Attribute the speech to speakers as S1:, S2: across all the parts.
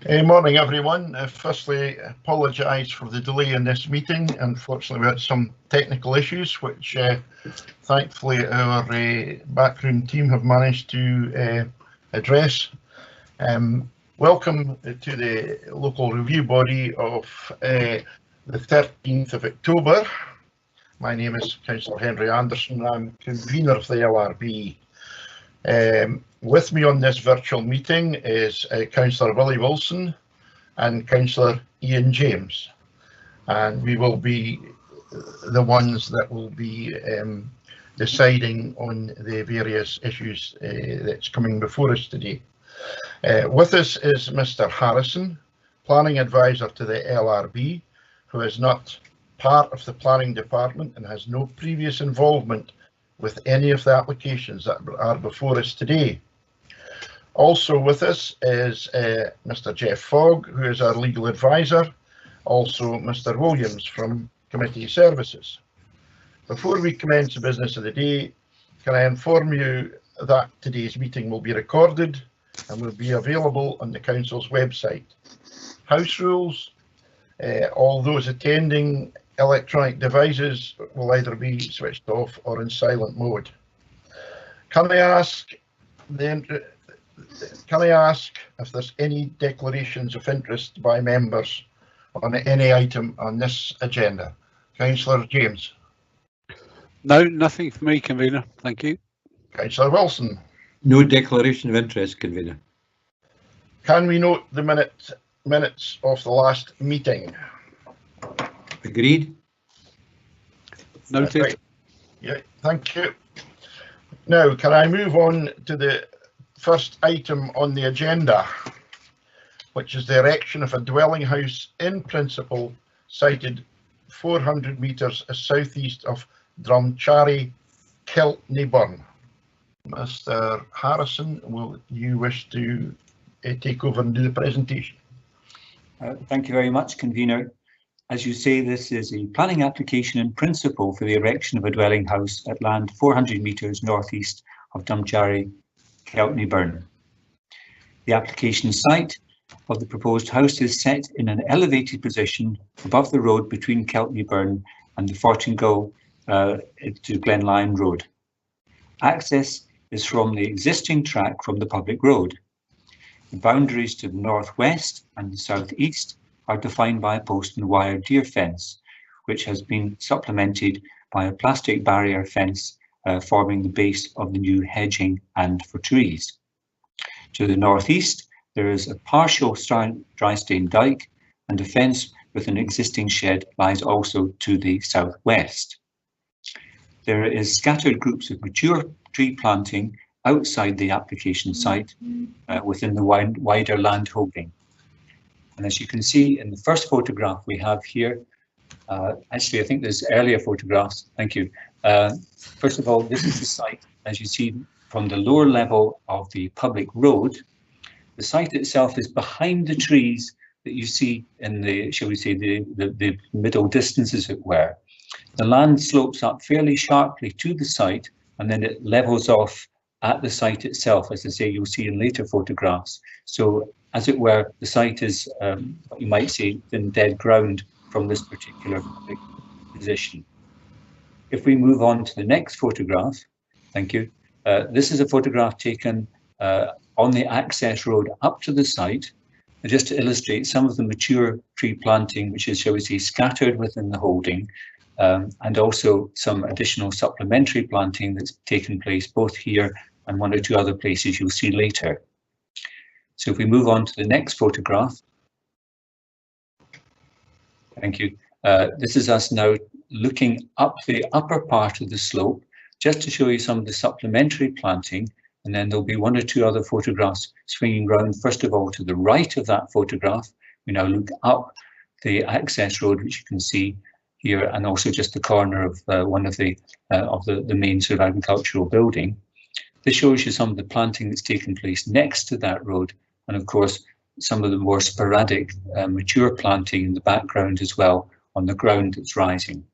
S1: Morning everyone. Firstly, apologise for the delay in this meeting. Unfortunately, we had some technical issues which thankfully our backroom team have managed to address. Welcome to the local review body of the 13th of October. My name is Councillor Henry Anderson. I'm convener of the LRB. With me on this virtual meeting is Councillor Willie Wilson and Councillor Ian James, and we will be the ones that will be deciding on the various issues that's coming before us today. With us is Mr. Harrison, Planning Advisor to the LRB, who is not part of the Planning Department and has no previous involvement with any of the applications that are before us today. Also with us is Mr. Jeff Fogg, who is our legal advisor, also Mr. Williams from Committee Services. Before we commence the business of the day, can I inform you that today's meeting will be recorded and will be available on the Council's website. House rules, all those attending electronic devices will either be switched off or in silent mode. Can I ask if there's any declarations of interest by members on any item on this agenda? Councillor James.
S2: No, nothing for me, convener. Thank you.
S1: Councillor Wilson.
S3: No declaration of interest, convener.
S1: Can we note the minutes of the last meeting?
S3: Agreed.
S2: Noted.
S1: Right. Yeah, thank you. Now, can I move on to the first item on the agenda, which is the erection of a dwelling house in principle sited 400 metres southeast of Drumchari, Kiltneyburn. Mr. Harrison, will you wish to take over and do the presentation?
S4: Thank you very much, convener. As you say, this is a planning application in principle for the erection of a dwelling house at land 400 metres northeast of Drumchari, Kiltneyburn. The application site of the proposed house is set in an elevated position above the road between Kiltneyburn and the Fortingall to Glenlyon Road. Access is from the existing track from the public road. The boundaries to the northwest and the southeast are defined by a post and wire deer fence, which has been supplemented by a plastic barrier fence forming the base of the new hedging and for trees. To the northeast, there is a partial dry stone dyke, and a fence with an existing shed lies also to the southwest. There is scattered groups of mature tree planting outside the application site within the wider land holding. And as you can see in the first photograph we have here, actually I think there's earlier photographs, thank you. First of all, this is the site, as you see from the lower level of the public road. The site itself is behind the trees that you see in the, shall we say, the middle distance as it were. The land slopes up fairly sharply to the site and then it levels off at the site itself, as I say, you'll see in later photographs. So as it were, the site is, what you might say, in dead ground from this particular position. If we move on to the next photograph, thank you. This is a photograph taken on the access road up to the site, just to illustrate some of the mature tree planting, which is, shall we say, scattered within the holding, and also some additional supplementary planting that's taken place both here and one or two other places you'll see later. So if we move on to the next photograph. Thank you. This is us now looking up the upper part of the slope, just to show you some of the supplementary planting, and then there'll be one or two other photographs swinging round. First of all, to the right of that photograph, we now look up the access road, which you can see here, and also just the corner of one of the main sort of agricultural building. This shows you some of the planting that's taken place next to that road, and of course some of the more sporadic mature planting in the background as well on the ground that's rising.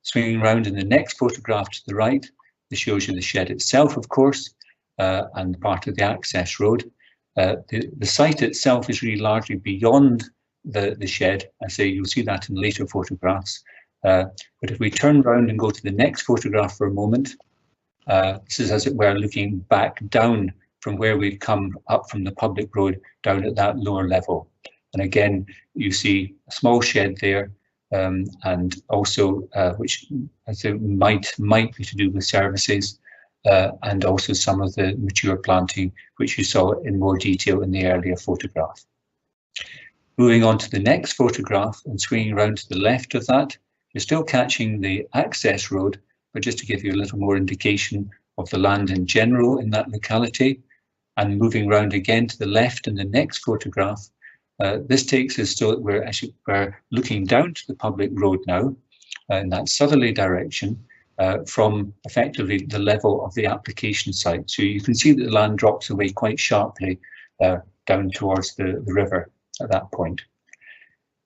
S4: Swinging around in the next photograph to the right, this shows you the shed itself, of course, and part of the access road. The site itself is really largely beyond the shed. I say you'll see that in later photographs. But if we turn around and go to the next photograph for a moment, this is, as it were, looking back down from where we've come up from the public road down at that lower level. And again, you see a small shed there, and also which I think might be to do with services, and also some of the mature planting, which you saw in more detail in the earlier photograph. Moving on to the next photograph and swinging around to the left of that, you're still catching the access road, but just to give you a little more indication of the land in general in that locality. And moving round again to the left in the next photograph, this takes us so that we're looking down to the public road now in that southerly direction from effectively the level of the application site. So you can see that the land drops away quite sharply down towards the river at that point.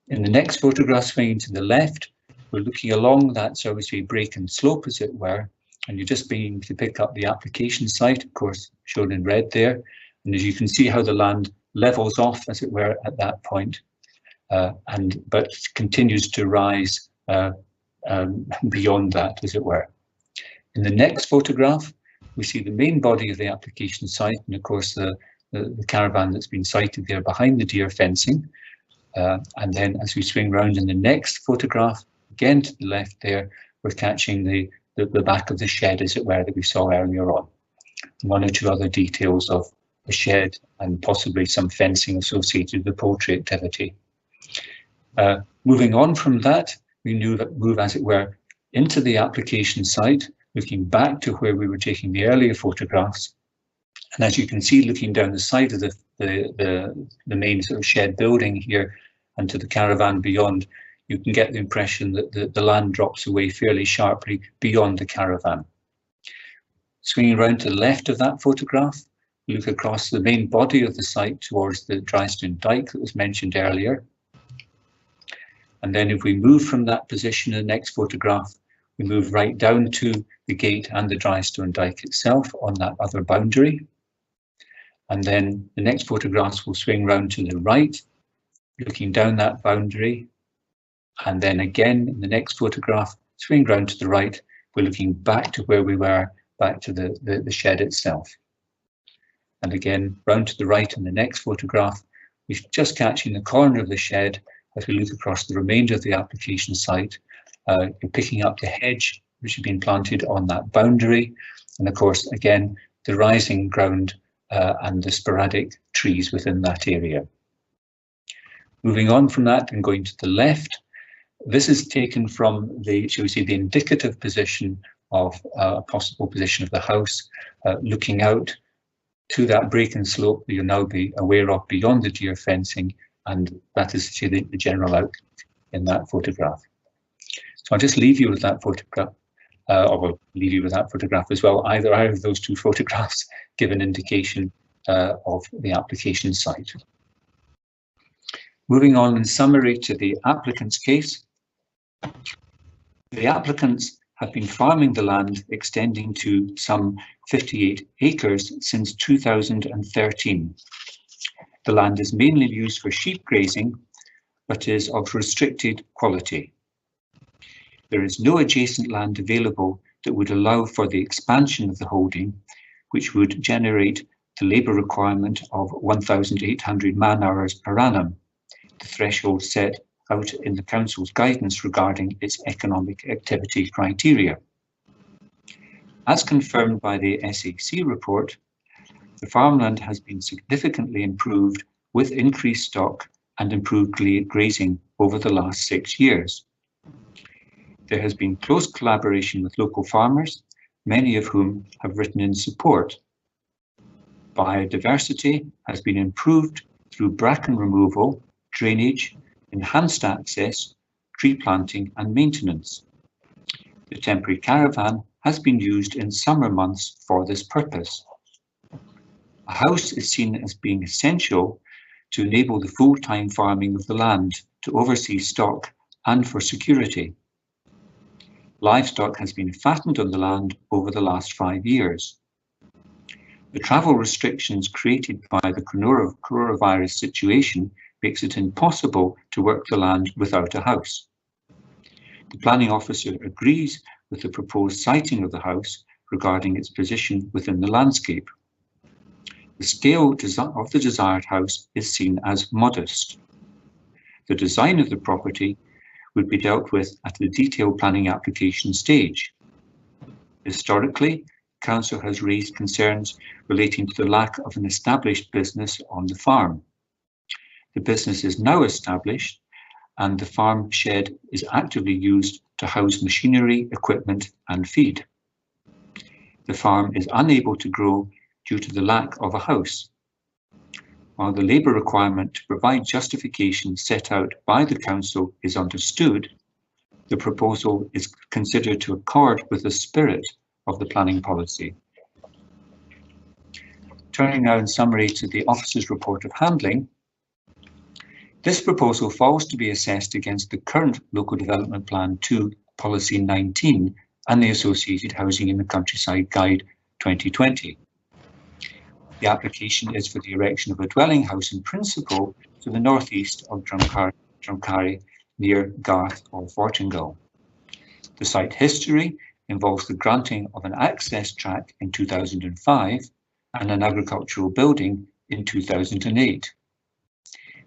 S4: In the next photograph swinging to the left, we're looking along that, so obviously break and slope, as it were, and you're just beginning to pick up the application site, of course, shown in red there. And as you can see how the land levels off, as it were, at that point, but continues to rise beyond that, as it were. In the next photograph, we see the main body of the application site, and of course the caravan that's been sited there behind the deer fencing. And then as we swing round in the next photograph, again to the left there, we're catching the back of the shed, as it were, that we saw earlier on. One or two other details of the shed and possibly some fencing associated with poultry activity. Moving on from that, we move, as it were, into the application site, looking back to where we were taking the earlier photographs. And as you can see, looking down the side of the main sort of shed building here and to the caravan beyond, you can get the impression that the land drops away fairly sharply beyond the caravan. Swinging around to the left of that photograph, look across the main body of the site towards the drystone dike that was mentioned earlier. And then if we move from that position in the next photograph, we move right down to the gate and the drystone dike itself on that other boundary. And then the next photographs will swing round to the right, looking down that boundary. And then again, in the next photograph, swing round to the right, we're looking back to where we were, back to the shed itself. And again, round to the right in the next photograph, we're just catching the corner of the shed as we look across the remainder of the application site. You're picking up the hedge which has been planted on that boundary. And of course, again, the rising ground and the sporadic trees within that area. Moving on from that and going to the left, this is taken from the, shall we say, the indicative position of a possible position of the house, looking out to that break and slope that you'll now be aware of beyond the deer fencing, and that is to say the general outlook in that photograph. So I'll just leave you with that photograph, or we'll leave you with that photograph as well. Either of those two photographs give an indication of the application site. Moving on in summary to the applicant's case. The applicants have been farming the land extending to some 58 acres since 2013. The land is mainly used for sheep grazing, but is of restricted quality. There is no adjacent land available that would allow for the expansion of the holding, which would generate the labour requirement of 1,800 man-hours per annum, the threshold set out in the Council's guidance regarding its economic activity criteria. As confirmed by the SAC report, the farmland has been significantly improved with increased stock and improved grazing over the last 6 years. There has been close collaboration with local farmers, many of whom have written in support. Biodiversity has been improved through bracken removal, drainage, enhanced access, tree planting and maintenance. The temporary caravan has been used in summer months for this purpose. A house is seen as being essential to enable the full-time farming of the land, to oversee stock and for security. Livestock has been fattened on the land over the last 5 years. The travel restrictions created by the coronavirus situation makes it impossible to work the land without a house. The planning officer agrees with the proposed siting of the house regarding its position within the landscape. The scale of the desired house is seen as modest. The design of the property would be dealt with at the detailed planning application stage. Historically, Council has raised concerns relating to the lack of an established business on the farm. The business is now established and the farm shed is actively used to house machinery, equipment and feed. The farm is unable to grow due to the lack of a house. While the labour requirement to provide justification set out by the Council is understood, the proposal is considered to accord with the spirit of the planning policy. Turning now in summary to the Officer's report of handling, this proposal falls to be assessed against the current Local Development Plan 2 Policy 19 and the associated Housing in the Countryside Guide 2020. The application is for the erection of a dwelling house in principle to the northeast of Drumcarry near Garth or Fortingall. The site history involves the granting of an access track in 2005 and an agricultural building in 2008.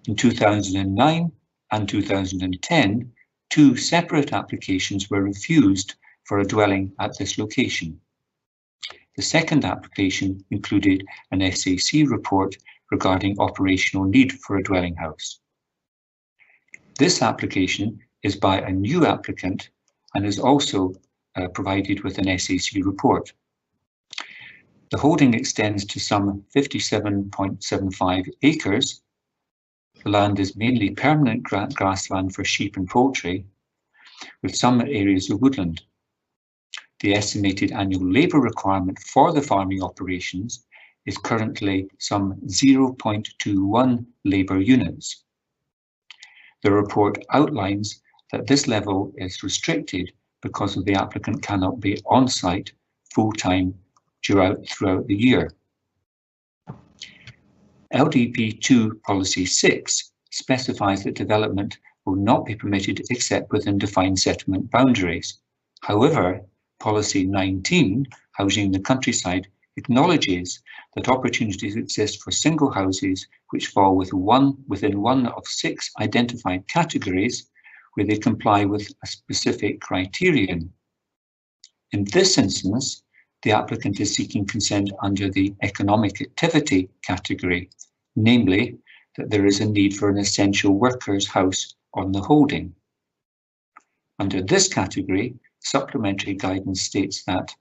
S4: In 2009 and 2010, two separate applications were refused for a dwelling at this location. The second application included an SAC report regarding operational need for a dwelling house. This application is by a new applicant and is also provided with an SAC report. The holding extends to some 57.75 acres. The land is mainly permanent grassland for sheep and poultry, with some areas of woodland. The estimated annual labour requirement for the farming operations is currently some 0.21 labour units. The report outlines that this level is restricted because the applicant cannot be on site full-time throughout the year. LDP 2 Policy 6 specifies that development will not be permitted except within defined settlement boundaries. However, Policy 19, Housing in the Countryside, acknowledges that opportunities exist for single houses which fall within one of 6 identified categories where they comply with a specific criterion. In this instance, the applicant is seeking consent under the economic activity category, namely that there is a need for an essential workers' house on the holding. Under this category, supplementary guidance states that,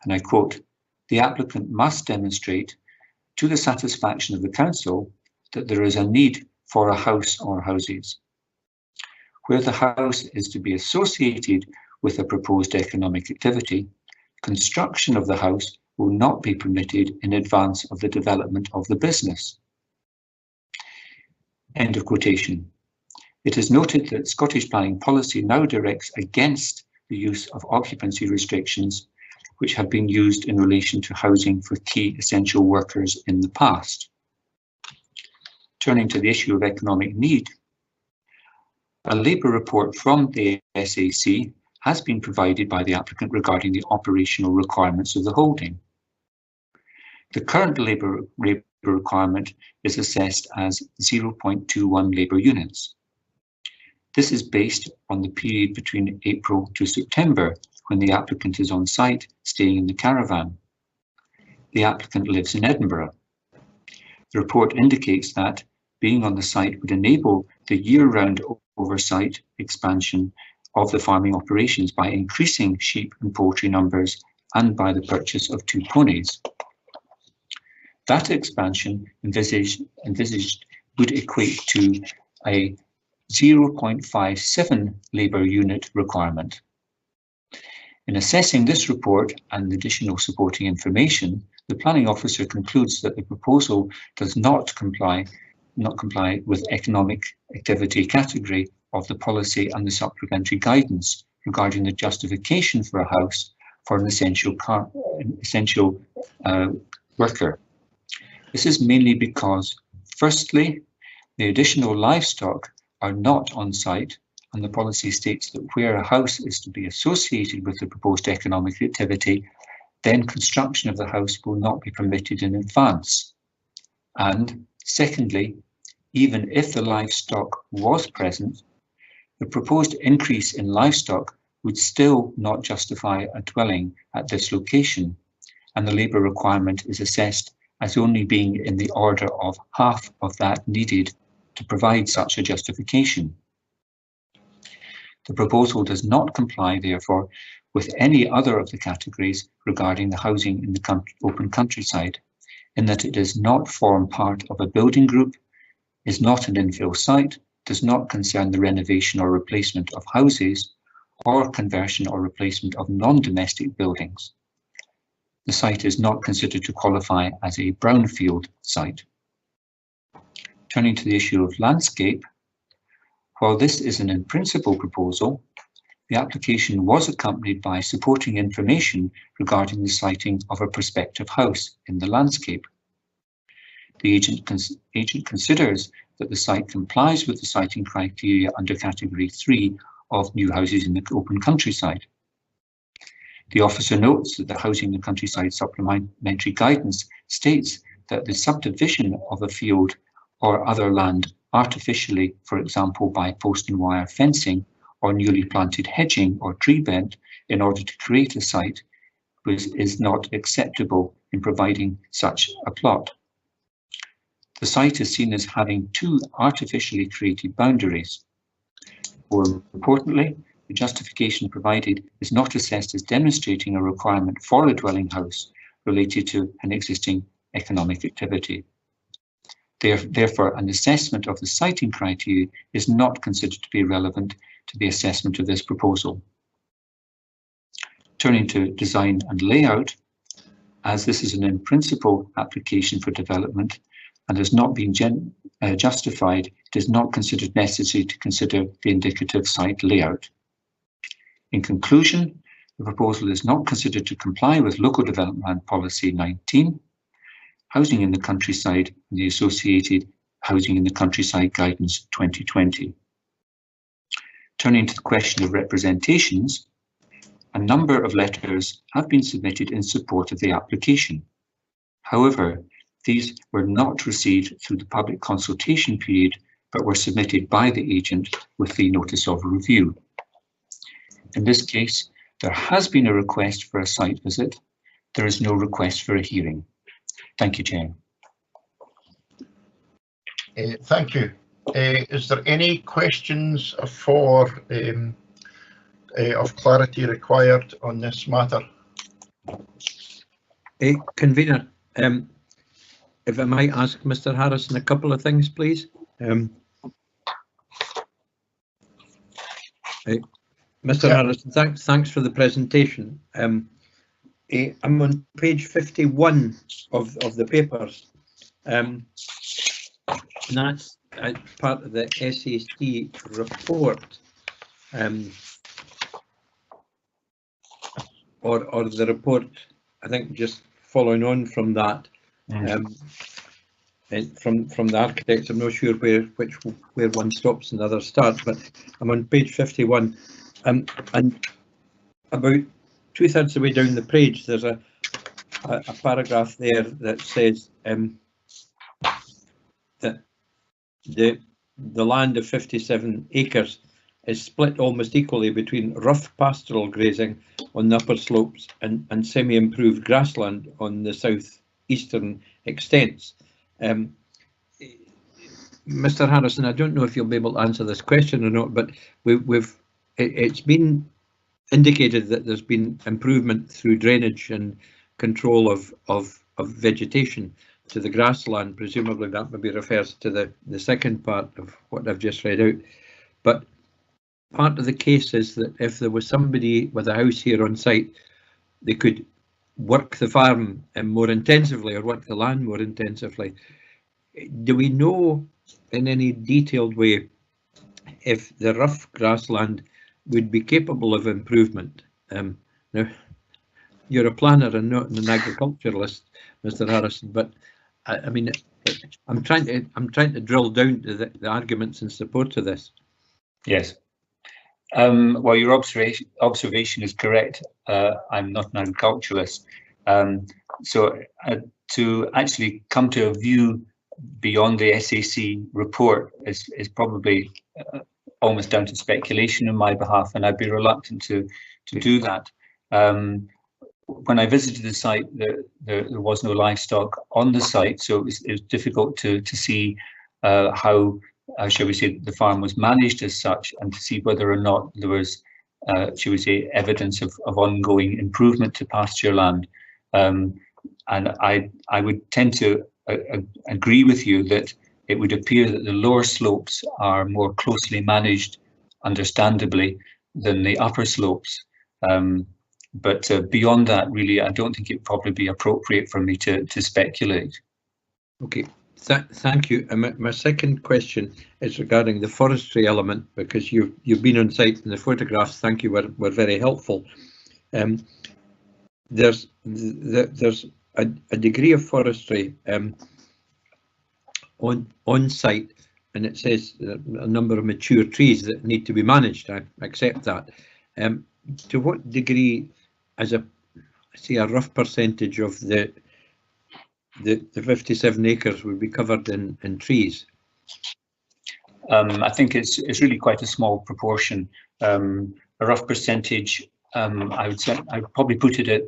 S4: and I quote, the applicant must demonstrate to the satisfaction of the council that there is a need for a house or houses. Where the house is to be associated with a proposed economic activity, construction of the house will not be permitted in advance of the development of the business. End of quotation. It is noted that Scottish planning policy now directs against the use of occupancy restrictions which have been used in relation to housing for key essential workers in the past. Turning to the issue of economic need, a labour report from the SAC has been provided by the applicant regarding the operational requirements of the holding. The current labour requirement is assessed as 0.21 labour units. This is based on the period between April to September, when the applicant is on site staying in the caravan. The applicant lives in Edinburgh. The report indicates that being on the site would enable the year-round oversight expansion of the farming operations by increasing sheep and poultry numbers and by the purchase of 2 ponies. That expansion envisaged would equate to a 0.57 labour unit requirement. In assessing this report and additional supporting information, the planning officer concludes that the proposal does not comply with economic activity category of the policy and the supplementary guidance regarding the justification for a house for an essential worker. This is mainly because, firstly, the additional livestock are not on site, and the policy states that where a house is to be associated with the proposed economic activity, then construction of the house will not be permitted in advance. And secondly, even if the livestock was present, the proposed increase in livestock would still not justify a dwelling at this location, and the labour requirement is assessed as only being in the order of half of that needed to provide such a justification. The proposal does not comply, therefore, with any other of the categories regarding the housing in the open countryside, in that it does not form part of a building group, is not an infill site, does not concern the renovation or replacement of houses, or conversion or replacement of non-domestic buildings. The site is not considered to qualify as a brownfield site. Turning to the issue of landscape, while this is an in-principle proposal, the application was accompanied by supporting information regarding the siting of a prospective house in the landscape. The agent considers that the site complies with the siting criteria under Category 3 of new houses in the open countryside. The officer notes that the Housing and Countryside Supplementary Guidance states that the subdivision of a field or other land artificially, for example by post and wire fencing or newly planted hedging or tree bed in order to create a site is not acceptable in providing such a plot. The site is seen as having two artificially created boundaries. More importantly, the justification provided is not assessed as demonstrating a requirement for a dwelling house related to an existing economic activity. Therefore, an assessment of the siting criteria is not considered to be relevant to the assessment of this proposal. Turning to design and layout, as this is an in-principle application for development and has not been justified, it is not considered necessary to consider the indicative site layout. In conclusion, the proposal is not considered to comply with Local Development Policy 19, Housing in the Countryside, and the associated Housing in the Countryside Guidance 2020. Turning to the question of representations, a number of letters have been submitted in support of the application. However, these were not received through the public consultation period, but were submitted by the agent with the notice of review. In this case, there has been a request for a site visit. There is no request for a hearing. Thank you, Chair.
S1: Thank you. Is there any questions for of clarity required on this matter?
S3: Convener, if I might ask Mr. Harrison a couple of things, please. Mr. Harrison, thanks for the presentation. I'm on page 51 of the papers. That's part of the SAC report, or the report, I think, just following on from that. And from the architects, I'm not sure where one stops and the other starts, but I'm on page 51, and about 2/3 of the way down the page, there's a paragraph there that says that the land of 57 acres is split almost equally between rough pastoral grazing on the upper slopes and semi-improved grassland on the southeastern extents. Mr. Harrison, I don't know if you'll be able to answer this question or not, but it's been indicated that there's been improvement through drainage and control of vegetation to the grassland. Presumably that maybe refers to the second part of what I've just read out. But part of the case is that if there was somebody with a house here on site, they could work the farm more intensively or work the land more intensively. Do we know in any detailed way if the rough grassland would be capable of improvement? Now, you're a planner and not an agriculturalist, Mr. Harrison. But I mean, I'm trying to drill down to the arguments in support of this.
S4: Yes. Well, your observation is correct. I'm not an agriculturalist. So to actually come to a view beyond the SAC report is probably almost down to speculation on my behalf, and I'd be reluctant to do that. When I visited the site, there was no livestock on the site, so it was difficult to see how, shall we say, the farm was managed as such, and to see whether or not there was, shall we say, evidence of ongoing improvement to pasture land. And I would tend to agree with you that it would appear that the lower slopes are more closely managed, understandably, than the upper slopes. But beyond that, really, I don't think it'd probably be appropriate for me to speculate.
S3: Okay, thank you. And my second question is regarding the forestry element, because you've been on site and the photographs, thank you, were very helpful. There's a degree of forestry on site, and it says a number of mature trees that need to be managed. I accept that. To what degree, as a rough percentage of the 57 acres would be covered in trees?
S4: I think it's really quite a small proportion. A rough percentage, I would probably put it at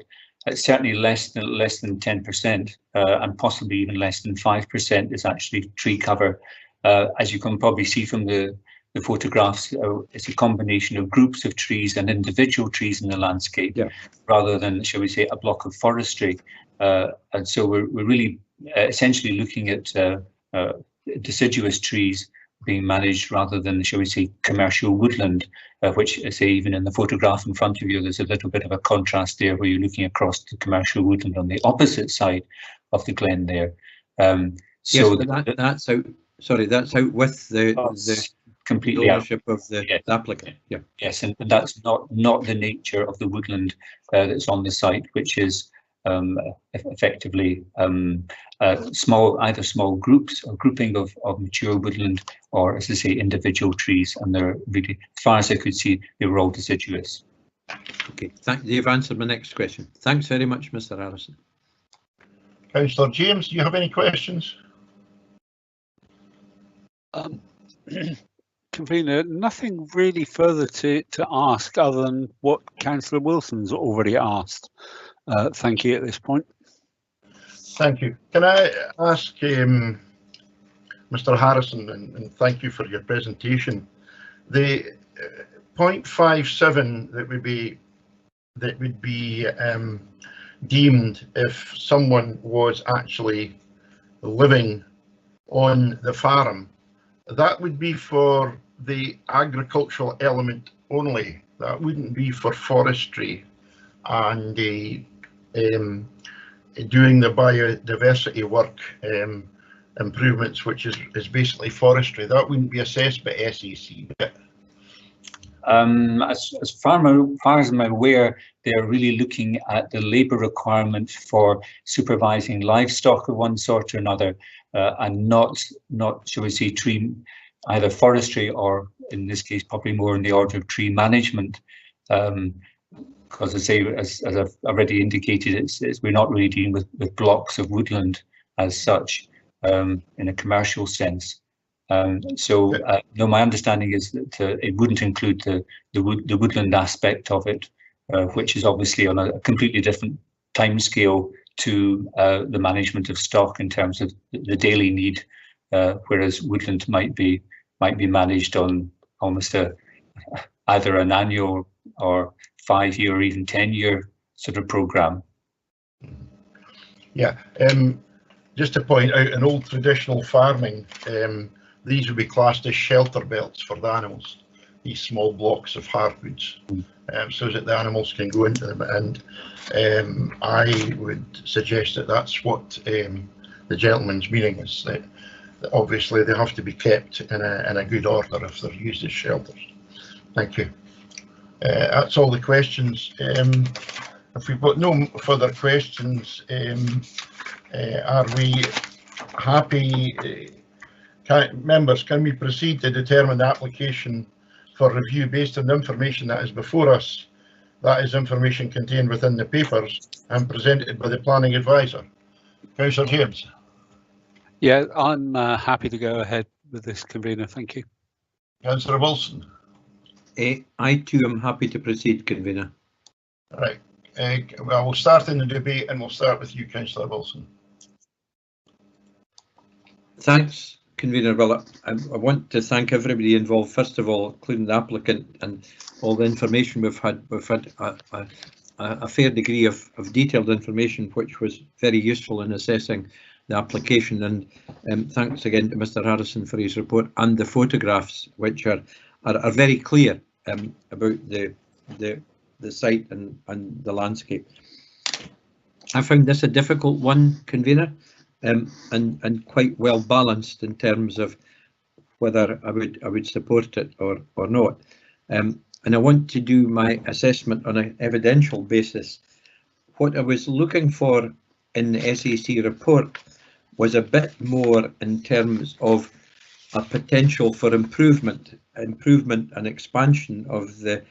S4: certainly less than 10%, and possibly even less than 5% is actually tree cover. As you can probably see from the photographs, it's a combination of groups of trees and individual trees in the landscape, yeah, rather than, shall we say, a block of forestry. And so we're really essentially looking at deciduous trees being managed rather than, shall we say, commercial woodland, which I say even in the photograph in front of you, there's a little bit of a contrast there where you're looking across the commercial woodland on the opposite side of the glen there. So
S3: yes, but that's out. Sorry, that's out with the completely ownership of the applicant. Yeah.
S4: Yes, and that's not the nature of the woodland that's on the site, which is effectively either small groups or grouping of mature woodland, or, as I say, individual trees, and they're really, as far as I could see, they were all deciduous.
S3: Okay, you've answered my next question. Thanks very much, Mr. Harrison.
S1: Councillor James, do you have any questions?
S2: Convener, nothing really further to ask other than what Councillor Wilson's already asked. Thank you at this point.
S1: Thank you. Can I ask Mr. Harrison, and thank you for your presentation, the 0.57 that would be deemed if someone was actually living on the farm, that would be for the agricultural element only. That wouldn't be for forestry and doing the biodiversity work improvements, which is basically forestry. That wouldn't be assessed by SAC.
S4: As far as I'm aware, they're really looking at the labour requirement for supervising livestock of one sort or another, and not, shall we say, tree, either forestry or, in this case, probably more in the order of tree management. Because I say, as I've already indicated, we're not really dealing with blocks of woodland as such, in a commercial sense. So no, my understanding is that it wouldn't include the woodland aspect of it, which is obviously on a completely different timescale to the management of stock in terms of the daily need, whereas woodland might be managed on almost either an annual or 5-year or even 10-year sort of program.
S1: Yeah, just to point out, in old traditional farming, these would be classed as shelter belts for the animals, these small blocks of hardwoods, so that the animals can go into them. And I would suggest that that's what the gentleman's meaning is, that obviously they have to be kept in a good order if they're used as shelters. Thank you. That's all the questions. I'm If we've got no further questions, are we happy? Members, can we proceed to determine the application for review based on the information that is before us? That is information contained within the papers and presented by the planning advisor. Councillor James.
S2: Yeah, I'm happy to go ahead with this, convener. Thank you.
S1: Councillor Wilson.
S3: I too am happy to proceed, convener.
S1: Right. Well, we'll start in the debate and we'll start with you, Councillor Wilson. Thanks,
S3: convener. Well, I want to thank everybody involved, first of all, including the applicant and all the information we've had. We've had a fair degree of detailed information, which was very useful in assessing the application. And thanks again to Mr. Harrison for his report and the photographs, which are very clear about the site and the landscape. I found this a difficult one, convener, and quite well balanced in terms of whether I would support it or not. And I want to do my assessment on an evidential basis. What I was looking for in the SAC report was a bit more in terms of a potential for improvement and expansion of the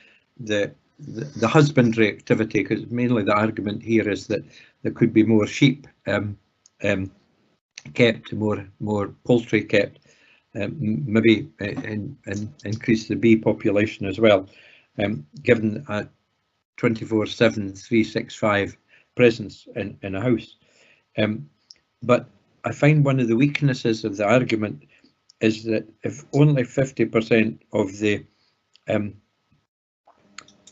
S3: husbandry activity, because mainly the argument here is that there could be more sheep kept, more poultry kept, maybe increase the bee population as well, given a 24/7, 365 presence in a house. But I find one of the weaknesses of the argument is that if only 50% of the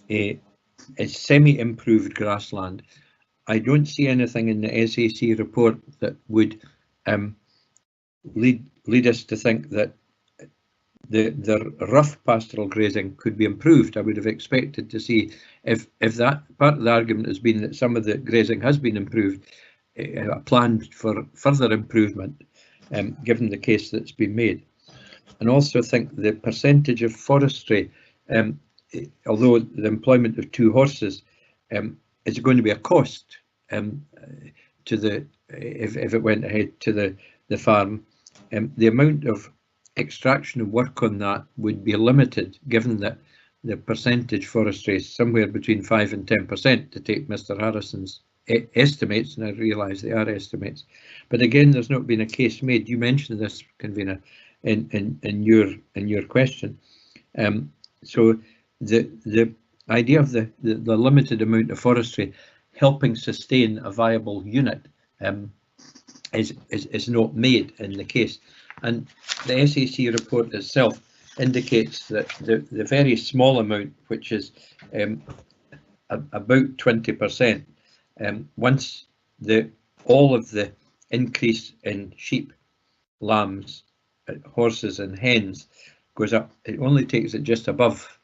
S3: is semi-improved grassland, I don't see anything in the SAC report that would lead us to think that the rough pastoral grazing could be improved. I would have expected to see if that part of the argument has been that some of the grazing has been improved, planned for further improvement, given the case that's been made. And also think the percentage of forestry, although the employment of 2 horses is going to be a cost to the if it went ahead to the farm, the amount of extraction and work on that would be limited, given that the percentage forestry is somewhere between 5 and 10%, to take Mr. Harrison's estimates, and I realise they are estimates. But again, there's not been a case made. You mentioned this, convener, in your question. So the idea of the limited amount of forestry helping sustain a viable unit is not made in the case. And the SAC report itself indicates that the very small amount, which is about 20%, once all of the increase in sheep, lambs, horses and hens goes up, it only takes it just above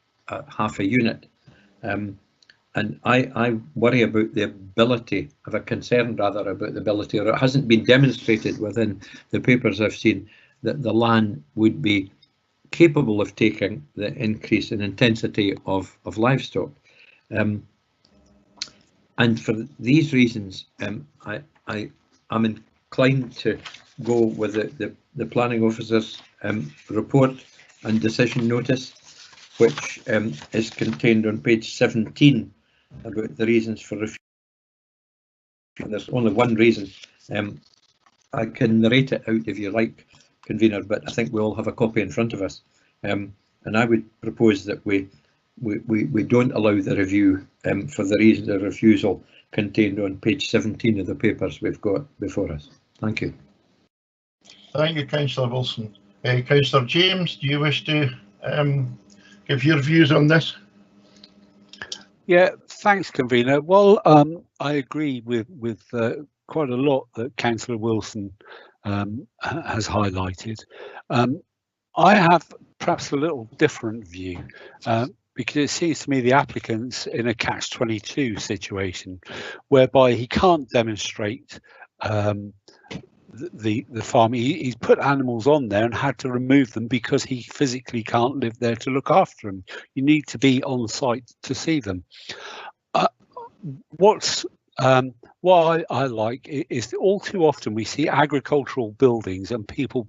S3: half a unit. And I worry about the ability, have a concern rather about the ability, or it hasn't been demonstrated within the papers I've seen, that the land would be capable of taking the increase in intensity of livestock. And for these reasons, I'm inclined to go with the planning officer's report and decision notice, which is contained on page 17 about the reasons for refusal. There's only one reason. I can narrate it out if you like, convener, but I think we all have a copy in front of us. And I would propose that we don't allow the review for the reason of refusal contained on page 17 of the papers we've got before us. Thank you.
S1: Thank you, Councillor Wilson. Councillor James, do you wish to give your views on this?
S2: Yeah, thanks, convener. Well, I agree with quite a lot that Councillor Wilson has highlighted. I have perhaps a little different view, because it seems to me the applicant's in a catch-22 situation, whereby he can't demonstrate the farm. He's put animals on there and had to remove them because he physically can't live there to look after them. You need to be on site to see them. what I like is that all too often we see agricultural buildings and people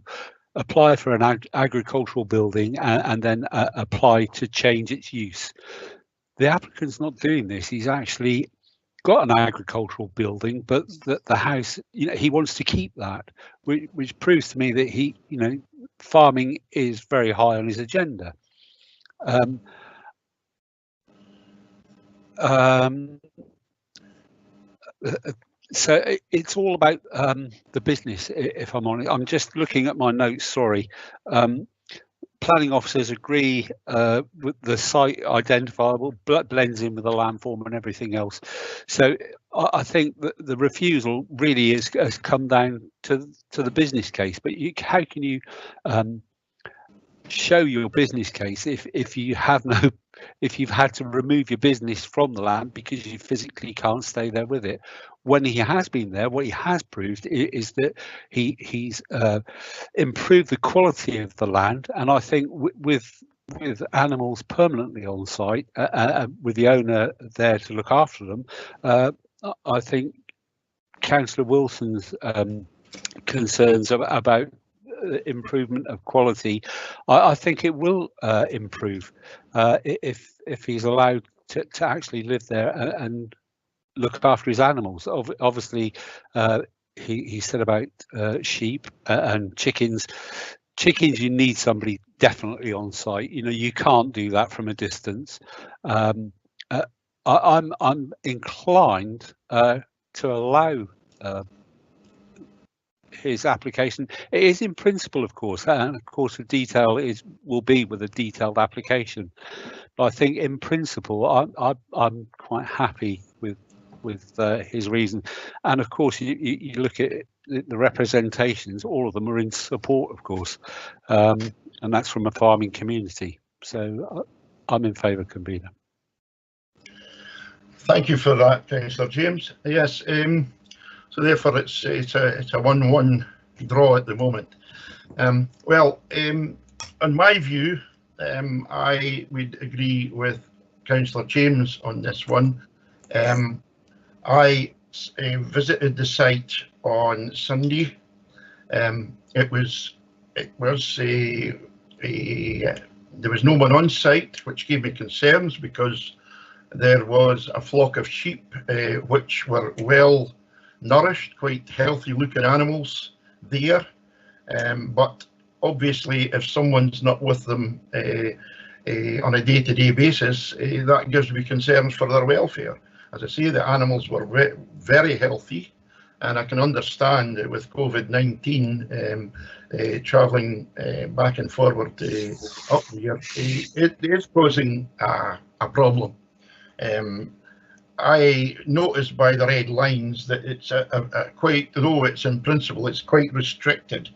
S2: apply for an agricultural building and then apply to change its use. The applicant's not doing this. He's actually got an agricultural building, but the house, he wants to keep that, which proves to me that he, farming is very high on his agenda. So it's all about the business, if I'm honest. I'm just looking at my notes, sorry. Planning officers agree with the site identifiable, blends in with the landform and everything else. So I think that the refusal really has come down to the business case. But how can you show your business case if you have no, if you've had to remove your business from the land because you physically can't stay there with it? When he has been there, what he has proved is that he's improved the quality of the land, and I think with animals permanently on site, with the owner there to look after them, I think Councillor Wilson's concerns about improvement of quality, I think it will improve if he's allowed to actually live there and look after his animals. Obviously, he said about sheep and chickens. Chickens, you need somebody definitely on site. You can't do that from a distance. I'm inclined to allow his application. It is in principle, of course, and of course the detail will be with a detailed application. But I think in principle, I'm quite happy with his reason. And of course, you look at the representations, all of them are in support, of course, and that's from a farming community. So I'm in favour, convener.
S1: Thank you for that, Councillor James. Yes, so therefore it's a 1-1 draw at the moment. Well, in my view, I would agree with Councillor James on this one. I visited the site on Sunday. There was no one on site, which gave me concerns because there was a flock of sheep which were well nourished, quite healthy looking animals there. But obviously, if someone's not with them on a day-to-day basis, that gives me concerns for their welfare. As I say, the animals were very healthy, and I can understand that with COVID-19 travelling back and forward up here, it is causing a problem. I noticed by the red lines that it's quite, though it's in principle, it's quite restricted,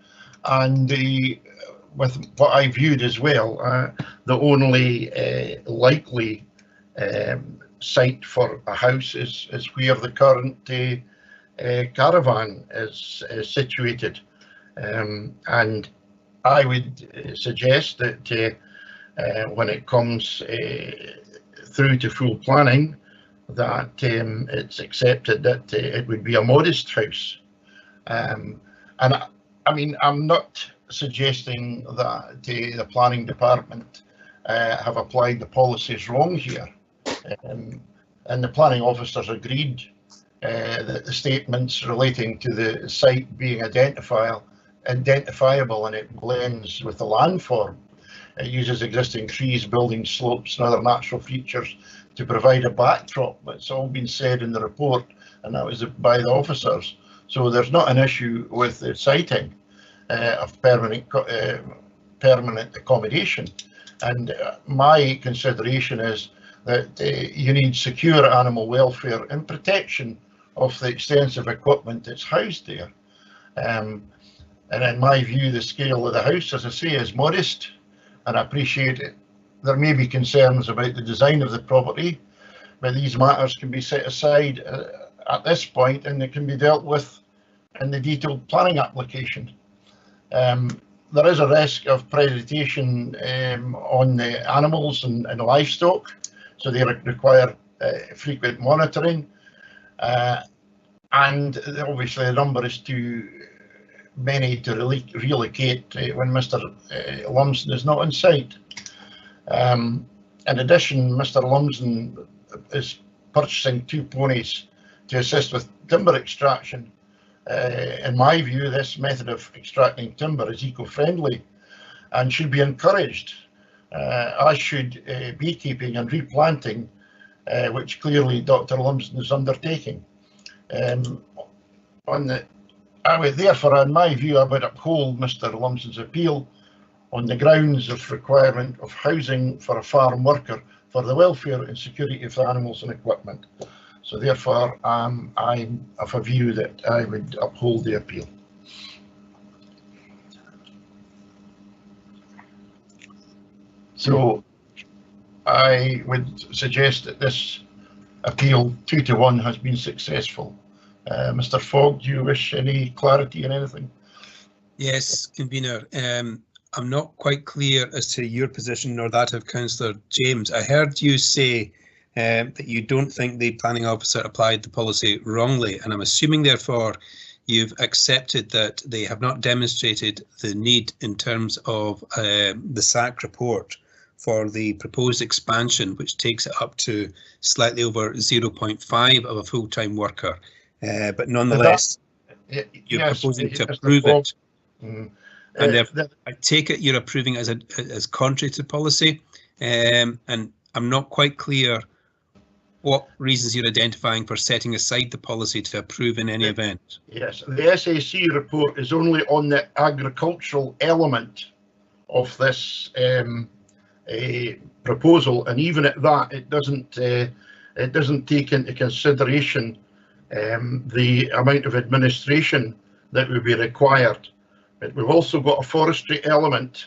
S1: and with what I viewed as well, the only likely site for a house is where the current caravan is situated, and I would suggest that when it comes through to full planning, that it's accepted that it would be a modest house. And I mean, I'm not suggesting that the planning department have applied the policies wrong here. And the planning officers agreed that the statements relating to the site being identifiable and it blends with the landform. It uses existing trees, buildings, slopes and other natural features to provide a backdrop. It's all been said in the report, and that was by the officers. So there's not an issue with the siting of permanent accommodation. And my consideration is that you need secure animal welfare and protection of the extensive equipment that's housed there. And in my view, the scale of the house, as I say, is modest, and I appreciate it. There may be concerns about the design of the property, but these matters can be set aside at this point, and they can be dealt with in the detailed planning application. There is a risk of predation on the animals and livestock, so they require frequent monitoring, and obviously the number is too many to relocate when Mr. Lumsden is not in sight. In addition, Mr. Lumsden is purchasing 2 ponies to assist with timber extraction. In my view, this method of extracting timber is eco-friendly and should be encouraged, as should beekeeping and replanting, which clearly Dr. Lumsden is undertaking. Therefore, in my view, I would uphold Mr. Lumsden's appeal on the grounds of requirement of housing for a farm worker for the welfare and security of the animals and equipment. So therefore, I'm of a view that I would uphold the appeal. So I would suggest that this appeal 2-1 has been successful. Mr. Fogg, do you wish any clarity on anything?
S5: Yes, Convener. I'm not quite clear as to your position nor that of Councillor James. I heard you say that you don't think the planning officer applied the policy wrongly, and I'm assuming therefore you've accepted that they have not demonstrated the need in terms of the SAC report for the proposed expansion, which takes it up to slightly over 0.5 of a full-time worker. But nonetheless, you're proposing to approve it. And therefore, I take it you're approving as contrary to policy. And I'm not quite clear what reasons you're identifying for setting aside the policy to approve in any event.
S1: Yes, the SAC report is only on the agricultural element of this proposal, and even at that, it doesn't take into consideration the amount of administration that would be required. But we've also got a forestry element,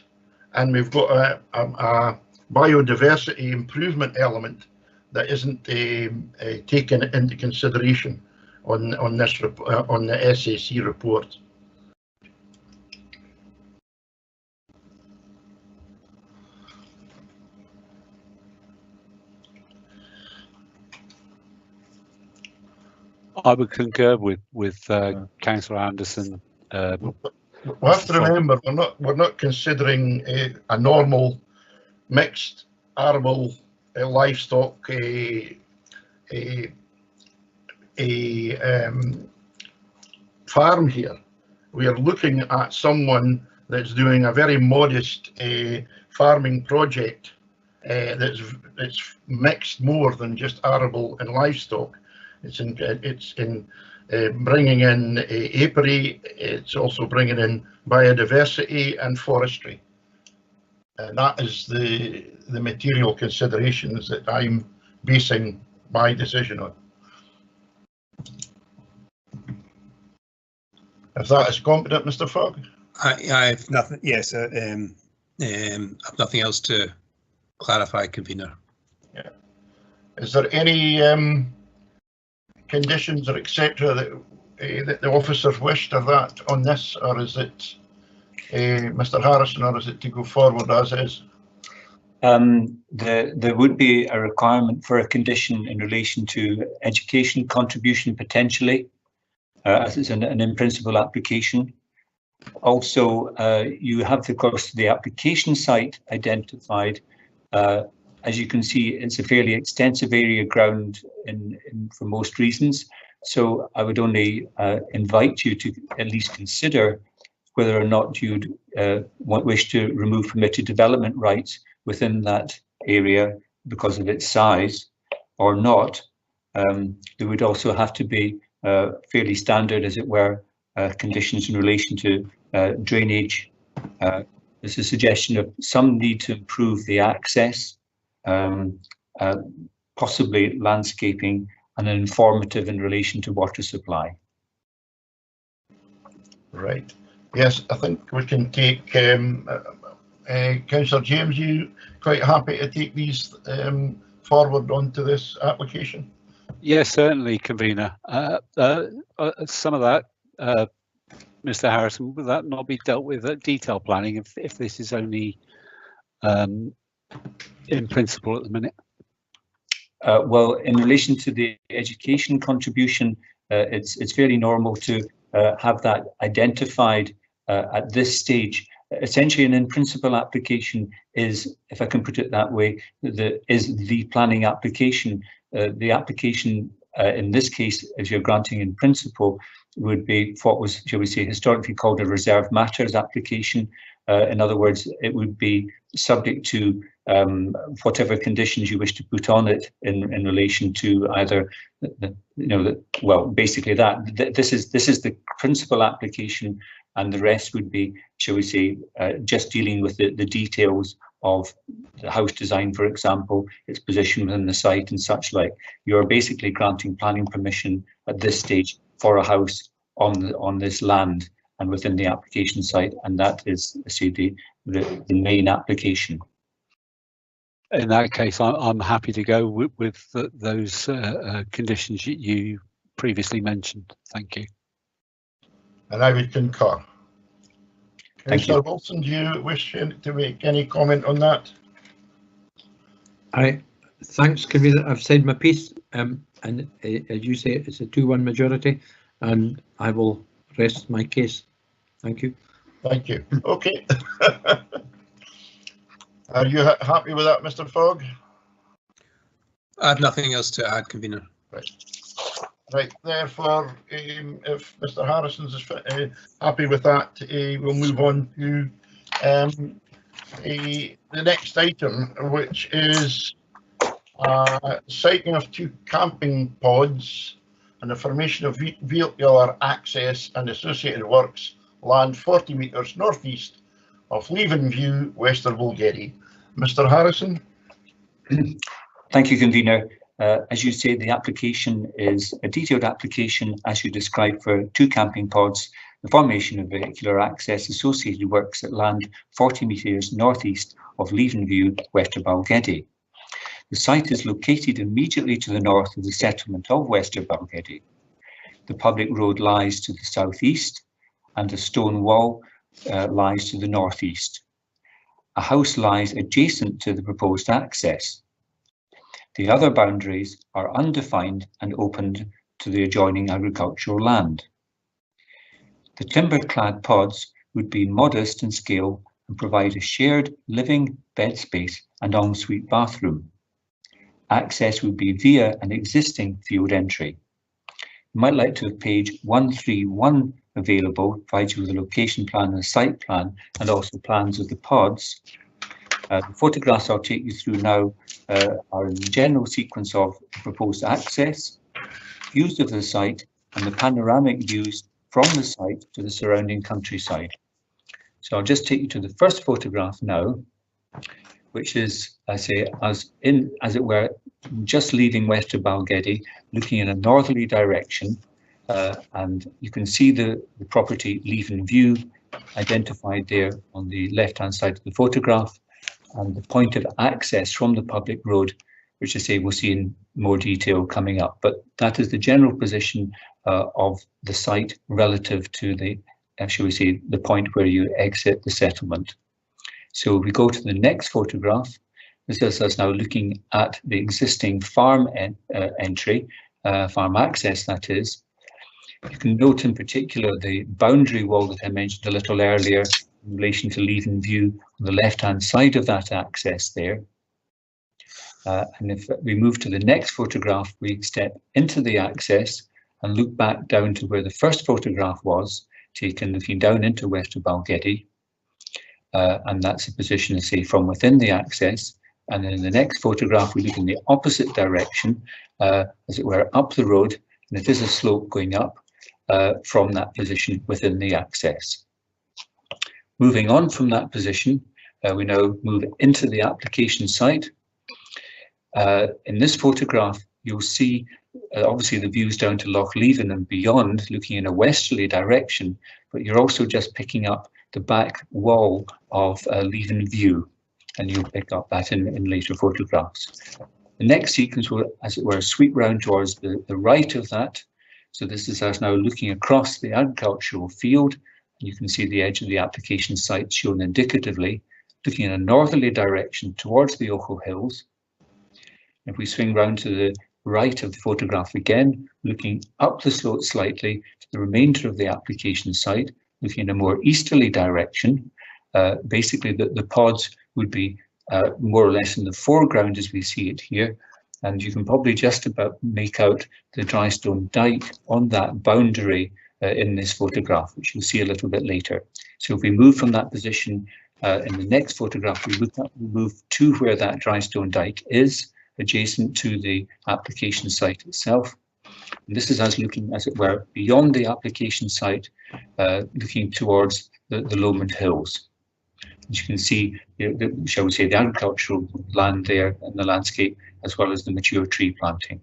S1: and we've got a biodiversity improvement element that isn't taken into consideration on the SAC report.
S2: I would concur with Councillor Anderson.
S1: We have to remember we're not considering a normal mixed arable livestock farm here. We are looking at someone that's doing a very modest farming project that's mixed more than just arable and livestock. It's in bringing in apiary. It's also bringing in biodiversity and forestry. And that is the material considerations that I'm basing my decision on. If that is competent, Mr. Fogg?
S5: I have nothing. Yes, I have nothing else to clarify, Convener.
S1: Yeah. Is there any conditions or etc. that the officers wished of that on this, or is it Mr. Harrison, or is it to go forward as is?
S4: There would be a requirement for a condition in relation to education contribution potentially, as it's an in-principle application. Also, you have, of course, the application site identified. As you can see, it's a fairly extensive area ground for most reasons. So I would only invite you to at least consider whether or not you'd wish to remove permitted development rights within that area because of its size or not. There would also have to be fairly standard, as it were, conditions in relation to drainage. There's a suggestion of some need to improve the access, possibly landscaping, and an informative in relation to water supply.
S1: Right. Yes, I think we can take Councillor James, you quite happy to take these forward onto this application?
S2: Yes, certainly, Convener. Some of that, Mr. Harrison, will that not be dealt with at detail planning if this is only in principle at the minute?
S4: Well, in relation to the education contribution, it's fairly normal to have that identified at this stage. Essentially, an in-principle application is, if I can put it that way, is the planning application. The application in this case, if you're granting in principle, would be what was, shall we say, historically called a reserved matters application. In other words, it would be subject to whatever conditions you wish to put on it in relation to either, well, basically that. This is the principal application, and the rest would be, shall we say, just dealing with the details of the house design, for example, its position within the site and such like. You're basically granting planning permission at this stage for a house on this land and within the application site, and that is, say, the main application.
S2: In that case, I'm happy to go with those conditions you previously mentioned. Thank you.
S1: And I would concur.
S4: Thank you.
S1: Councillor Wilson, do you wish to make any comment on that?
S3: Thanks, Convener. I've said my piece, and as you say, it's a 2-1 majority, and I will rest my case. Thank you.
S1: Thank you. Okay. Are you happy with that, Mr. Fogg?
S5: I have nothing else to add, Convener.
S1: Right. Therefore, if Mr. Harrison's is happy with that, we'll move on to the next item, which is siting of 2 camping pods and the formation of vehicular access and associated works, land 40 metres northeast of Leven View, Westerville. Mr. Harrison.
S4: Thank you, Convener. As you say, the application is a detailed application, as you described, for 2 camping pods, the formation of vehicular access associated works at land 40 metres northeast of Leven View, Westerville. The site is located immediately to the north of the settlement of Westerville. The public road lies to the southeast, and a stone wall lies to the northeast. A house lies adjacent to the proposed access. The other boundaries are undefined and opened to the adjoining agricultural land. The timber-clad pods would be modest in scale and provide a shared living, bed space and ensuite bathroom. Access would be via an existing field entry. You might like to have page 131 available, provides you with a location plan and a site plan, and also plans of the pods. The photographs I'll take you through now are in the general sequence of the proposed access, views of the site, and the panoramic views from the site to the surrounding countryside. So I'll just take you to the first photograph now, which is, I say, as it were, just leaving Westerville, looking in a northerly direction, and you can see the property Leven View identified there on the left-hand side of the photograph, and the point of access from the public road, which I say we'll see in more detail coming up. But that is the general position of the site relative to the, shall we say, the point where you exit the settlement. So we go to the next photograph. This is us now looking at the existing farm entry, farm access that is. You can note in particular the boundary wall that I mentioned a little earlier in relation to Leven View on the left-hand side of that access there. And if we move to the next photograph, we step into the access and look back down to where the first photograph was taken, looking down into Westerville. And that's a position, say, from within the access. And in the next photograph, we look in the opposite direction, as it were, up the road, and it is a slope going up from that position within the access. Moving on from that position, we now move into the application site. In this photograph, you'll see obviously the views down to Loch Leven and beyond, looking in a westerly direction, but you're also just picking up the back wall of Leven View, and you'll pick up that in later photographs. The next sequence will, as it were, sweep round towards the right of that. So this is us now looking across the agricultural field. You can see the edge of the application site shown indicatively, looking in a northerly direction towards the Ochil Hills. If we swing round to the right of the photograph again, looking up the slope slightly to the remainder of the application site, looking in a more easterly direction, basically the pods would be more or less in the foreground as we see it here, and you can probably just about make out the dry stone dike on that boundary in this photograph, which you'll see a little bit later. So if we move from that position in the next photograph, we move to where that dry stone dike is, adjacent to the application site itself. And this is us looking, as it were, beyond the application site, looking towards the Lomond Hills. As you can see, shall we say, the agricultural land there in the landscape, as well as the mature tree planting.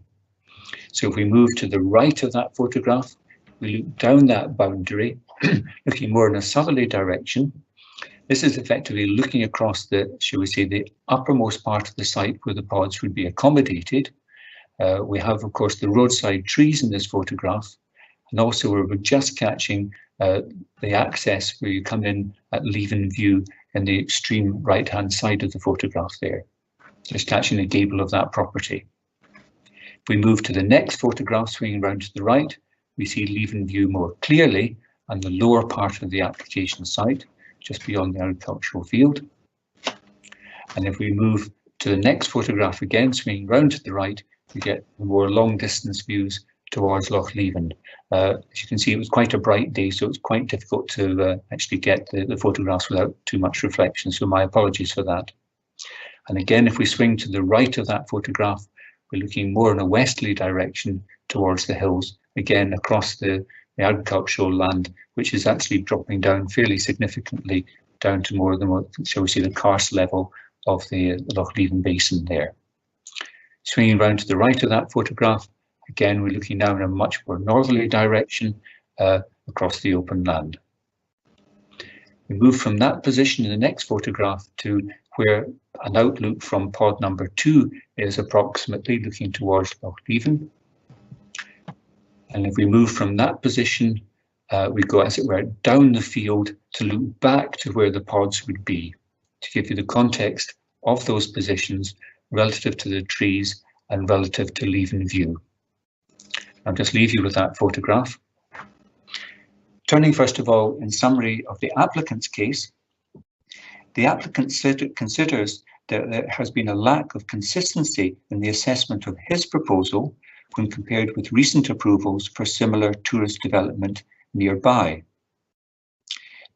S4: So if we move to the right of that photograph, we look down that boundary, looking more in a southerly direction. This is effectively looking across the, shall we say, the uppermost part of the site where the pods would be accommodated. We have, of course, the roadside trees in this photograph, and also we're just catching the access where you come in at leave-in view in the extreme right-hand side of the photograph there, just catching the gable of that property. If we move to the next photograph, swinging round to the right, we see leave-in view more clearly on the lower part of the application site, just beyond the agricultural field. And if we move to the next photograph again, swinging round to the right, we get more long distance views towards Loch Leven. As you can see, it was quite a bright day, so it's quite difficult to actually get the photographs without too much reflection, so my apologies for that. And again, if we swing to the right of that photograph, we're looking more in a westerly direction towards the hills, again across the agricultural land, which is actually dropping down fairly significantly down to more than what, shall we say, the karst level of the Loch Leven basin there. Swinging round to the right of that photograph, again, we're looking now in a much more northerly direction across the open land. We move from that position in the next photograph to where an outlook from pod number 2 is approximately looking towards Loch Leven. And if we move from that position, we go, as it were, down the field to look back to where the pods would be, to give you the context of those positions relative to the trees and relative to leave-in view. I'll just leave you with that photograph. Turning first of all, in summary of the applicant's case, the applicant considers that there has been a lack of consistency in the assessment of his proposal when compared with recent approvals for similar tourist development nearby.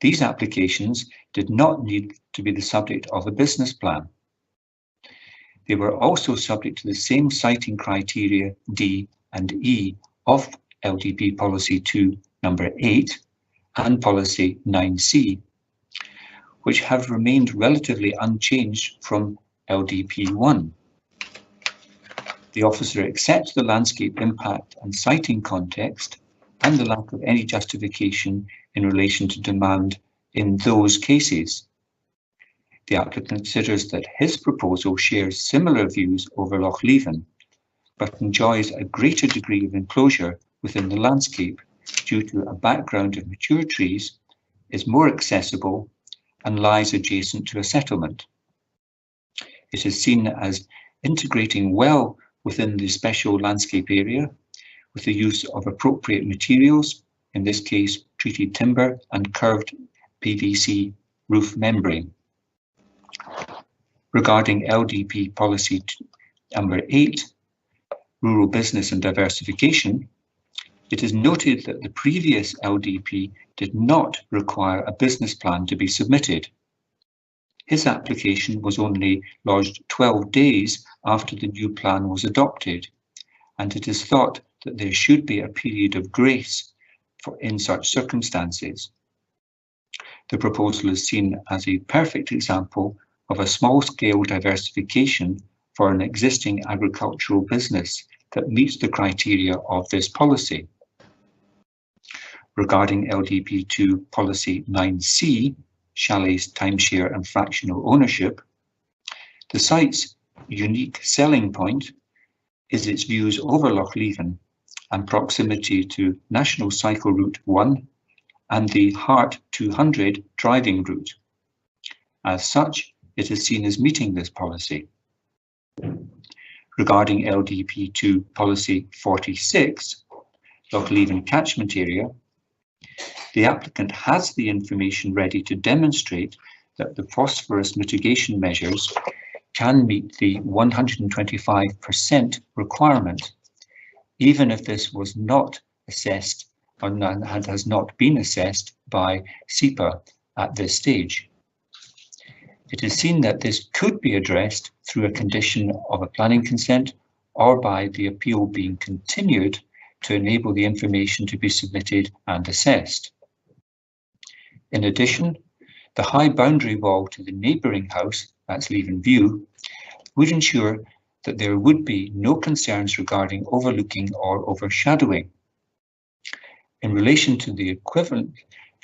S4: These applications did not need to be the subject of a business plan. They were also subject to the same siting criteria D and E of LDP Policy 2 number 8 and Policy 9C, which have remained relatively unchanged from LDP 1. The officer accepts the landscape impact and siting context and the lack of any justification in relation to demand in those cases. The applicant considers that his proposal shares similar views over Loch Leven, but enjoys a greater degree of enclosure within the landscape due to a background of mature trees, is more accessible, and lies adjacent to a settlement. It is seen as integrating well within the special landscape area with the use of appropriate materials, in this case treated timber and curved PVC roof membrane. Regarding LDP Policy number 8, Rural Business and Diversification, it is noted that the previous LDP did not require a business plan to be submitted. His application was only lodged 12 days after the new plan was adopted, and it is thought that there should be a period of grace in such circumstances. The proposal is seen as a perfect example of a small-scale diversification for an existing agricultural business that meets the criteria of this policy. Regarding LDP2 Policy 9C, chalets, timeshare and fractional ownership, the site's unique selling point is its views over Loch Leven and proximity to National Cycle Route 1 and the Heart 200 driving route. As such, it is seen as meeting this policy. regarding LDP2 Policy 46, Lochleven catchment area, the applicant has the information ready to demonstrate that the phosphorus mitigation measures can meet the 125% requirement, even if this was not assessed and has not been assessed by SEPA at this stage. It is seen that this could be addressed through a condition of a planning consent or by the appeal being continued to enable the information to be submitted and assessed. In addition, the high boundary wall to the neighbouring house, that's Leven View, would ensure that there would be no concerns regarding overlooking or overshadowing. In relation to the equivalent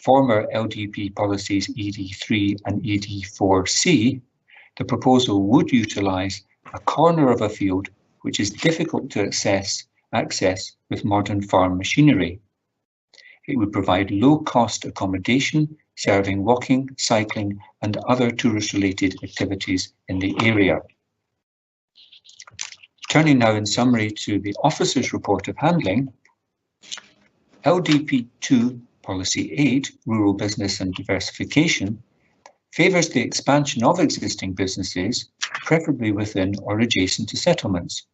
S4: former LDP policies ED3 and ED4C, the proposal would utilise a corner of a field which is difficult to access with modern farm machinery. It would provide low-cost accommodation, serving walking, cycling and other tourist-related activities in the area. Turning now in summary to the Officer's Report of Handling, LDP2 Policy 8, Rural Business and Diversification, favours the expansion of existing businesses, preferably within or adjacent to settlements.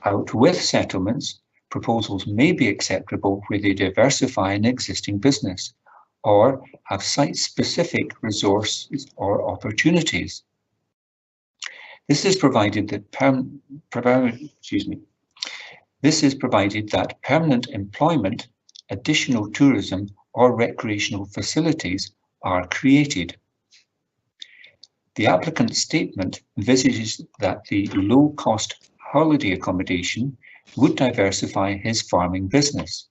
S4: Out with settlements, proposals may be acceptable where they diversify an existing business or have site-specific resources or opportunities. This is provided that permanent employment, additional tourism or recreational facilities are created. The applicant's statement envisages that the low-cost holiday accommodation would diversify his farming business.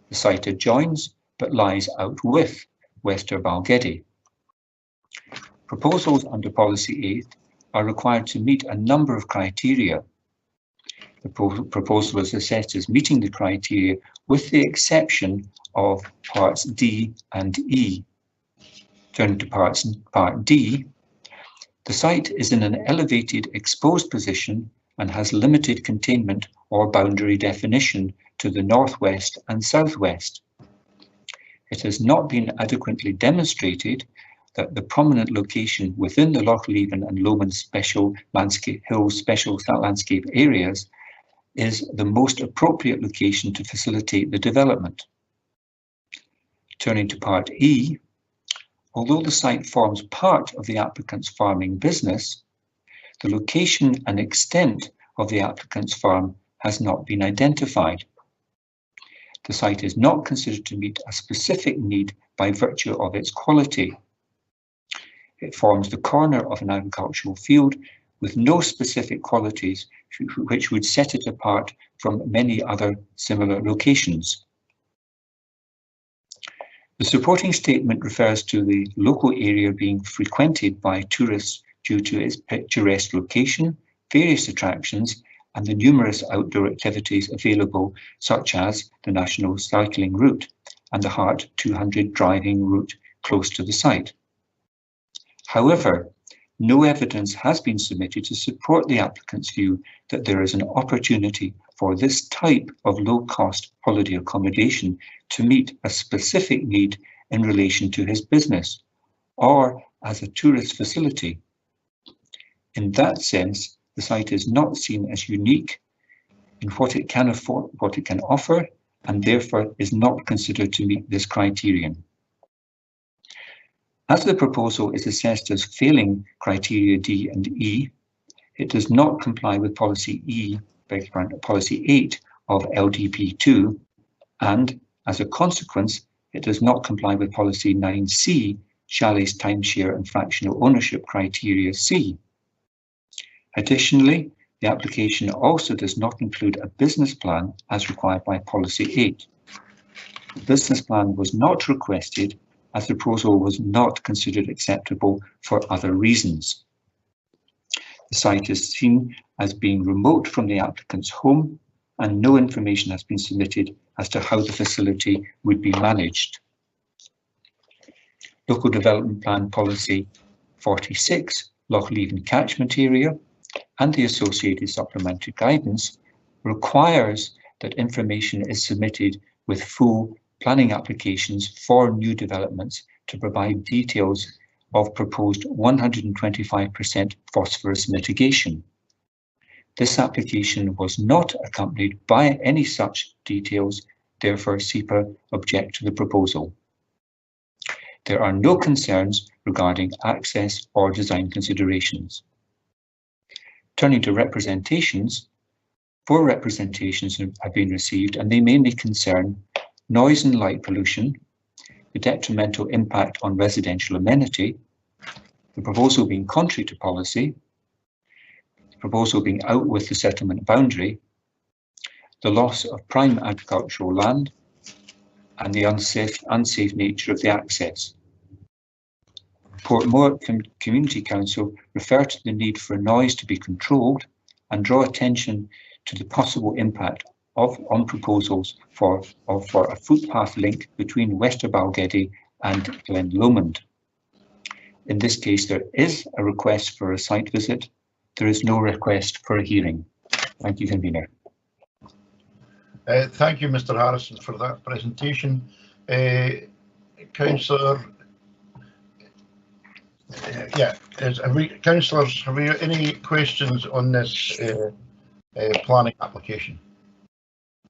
S4: The site adjoins but lies out with Wester Balgeddy. Proposals under Policy 8 are required to meet a number of criteria. The proposal is assessed as meeting the criteria with the exception of parts D and E. Turning to Part D, the site is in an elevated exposed position and has limited containment or boundary definition to the northwest and southwest. It has not been adequately demonstrated that the prominent location within the Lochleven and Lomond Special Landscape Hills Special Landscape areas is the most appropriate location to facilitate the development. Turning to Part E, although the site forms part of the applicant's farming business, the location and extent of the applicant's farm has not been identified. The site is not considered to meet a specific need by virtue of its quality. It forms the corner of an agricultural field with no specific qualities which would set it apart from many other similar locations. The supporting statement refers to the local area being frequented by tourists due to its picturesque location, various attractions, and the numerous outdoor activities available, such as the National Cycling Route and the Hart 200 driving route close to the site. However, no evidence has been submitted to support the applicant's view that there is an opportunity for this type of low-cost holiday accommodation to meet a specific need in relation to his business or as a tourist facility. In that sense, the site is not seen as unique in what it can afford, what it can offer, and therefore is not considered to meet this criterion. As the proposal is assessed as failing criteria D and E, it does not comply with Policy 8 of LDP2, and as a consequence, it does not comply with Policy 9C, Chalets Timeshare and Fractional Ownership Criteria C. Additionally, the application also does not include a business plan as required by Policy 8. The business plan was not requested as the proposal was not considered acceptable for other reasons. The site is seen as being remote from the applicant's home, and no information has been submitted as to how the facility would be managed. Local Development Plan Policy 46, Lochleven Catchment Area, and the associated supplementary guidance requires that information is submitted with full planning applications for new developments to provide details of proposed 125% phosphorus mitigation. This application was not accompanied by any such details, therefore SEPA object to the proposal. There are no concerns regarding access or design considerations. Turning to representations, 4 representations have been received, and they mainly concern noise and light pollution, the detrimental impact on residential amenity, the proposal being contrary to policy, the proposal being out with the settlement boundary, the loss of prime agricultural land, and the unsafe nature of the access. Portmore Community Council refer to the need for noise to be controlled and draw attention to the possible impact on proposals for a footpath link between Wester Balgeddy and Glen Lomond. In this case, there is a request for a site visit. There is no request for a hearing. Thank you, Convener.
S1: Thank you, Mr. Harrison, for that presentation. Councillor, councillors, have you any questions on this planning application?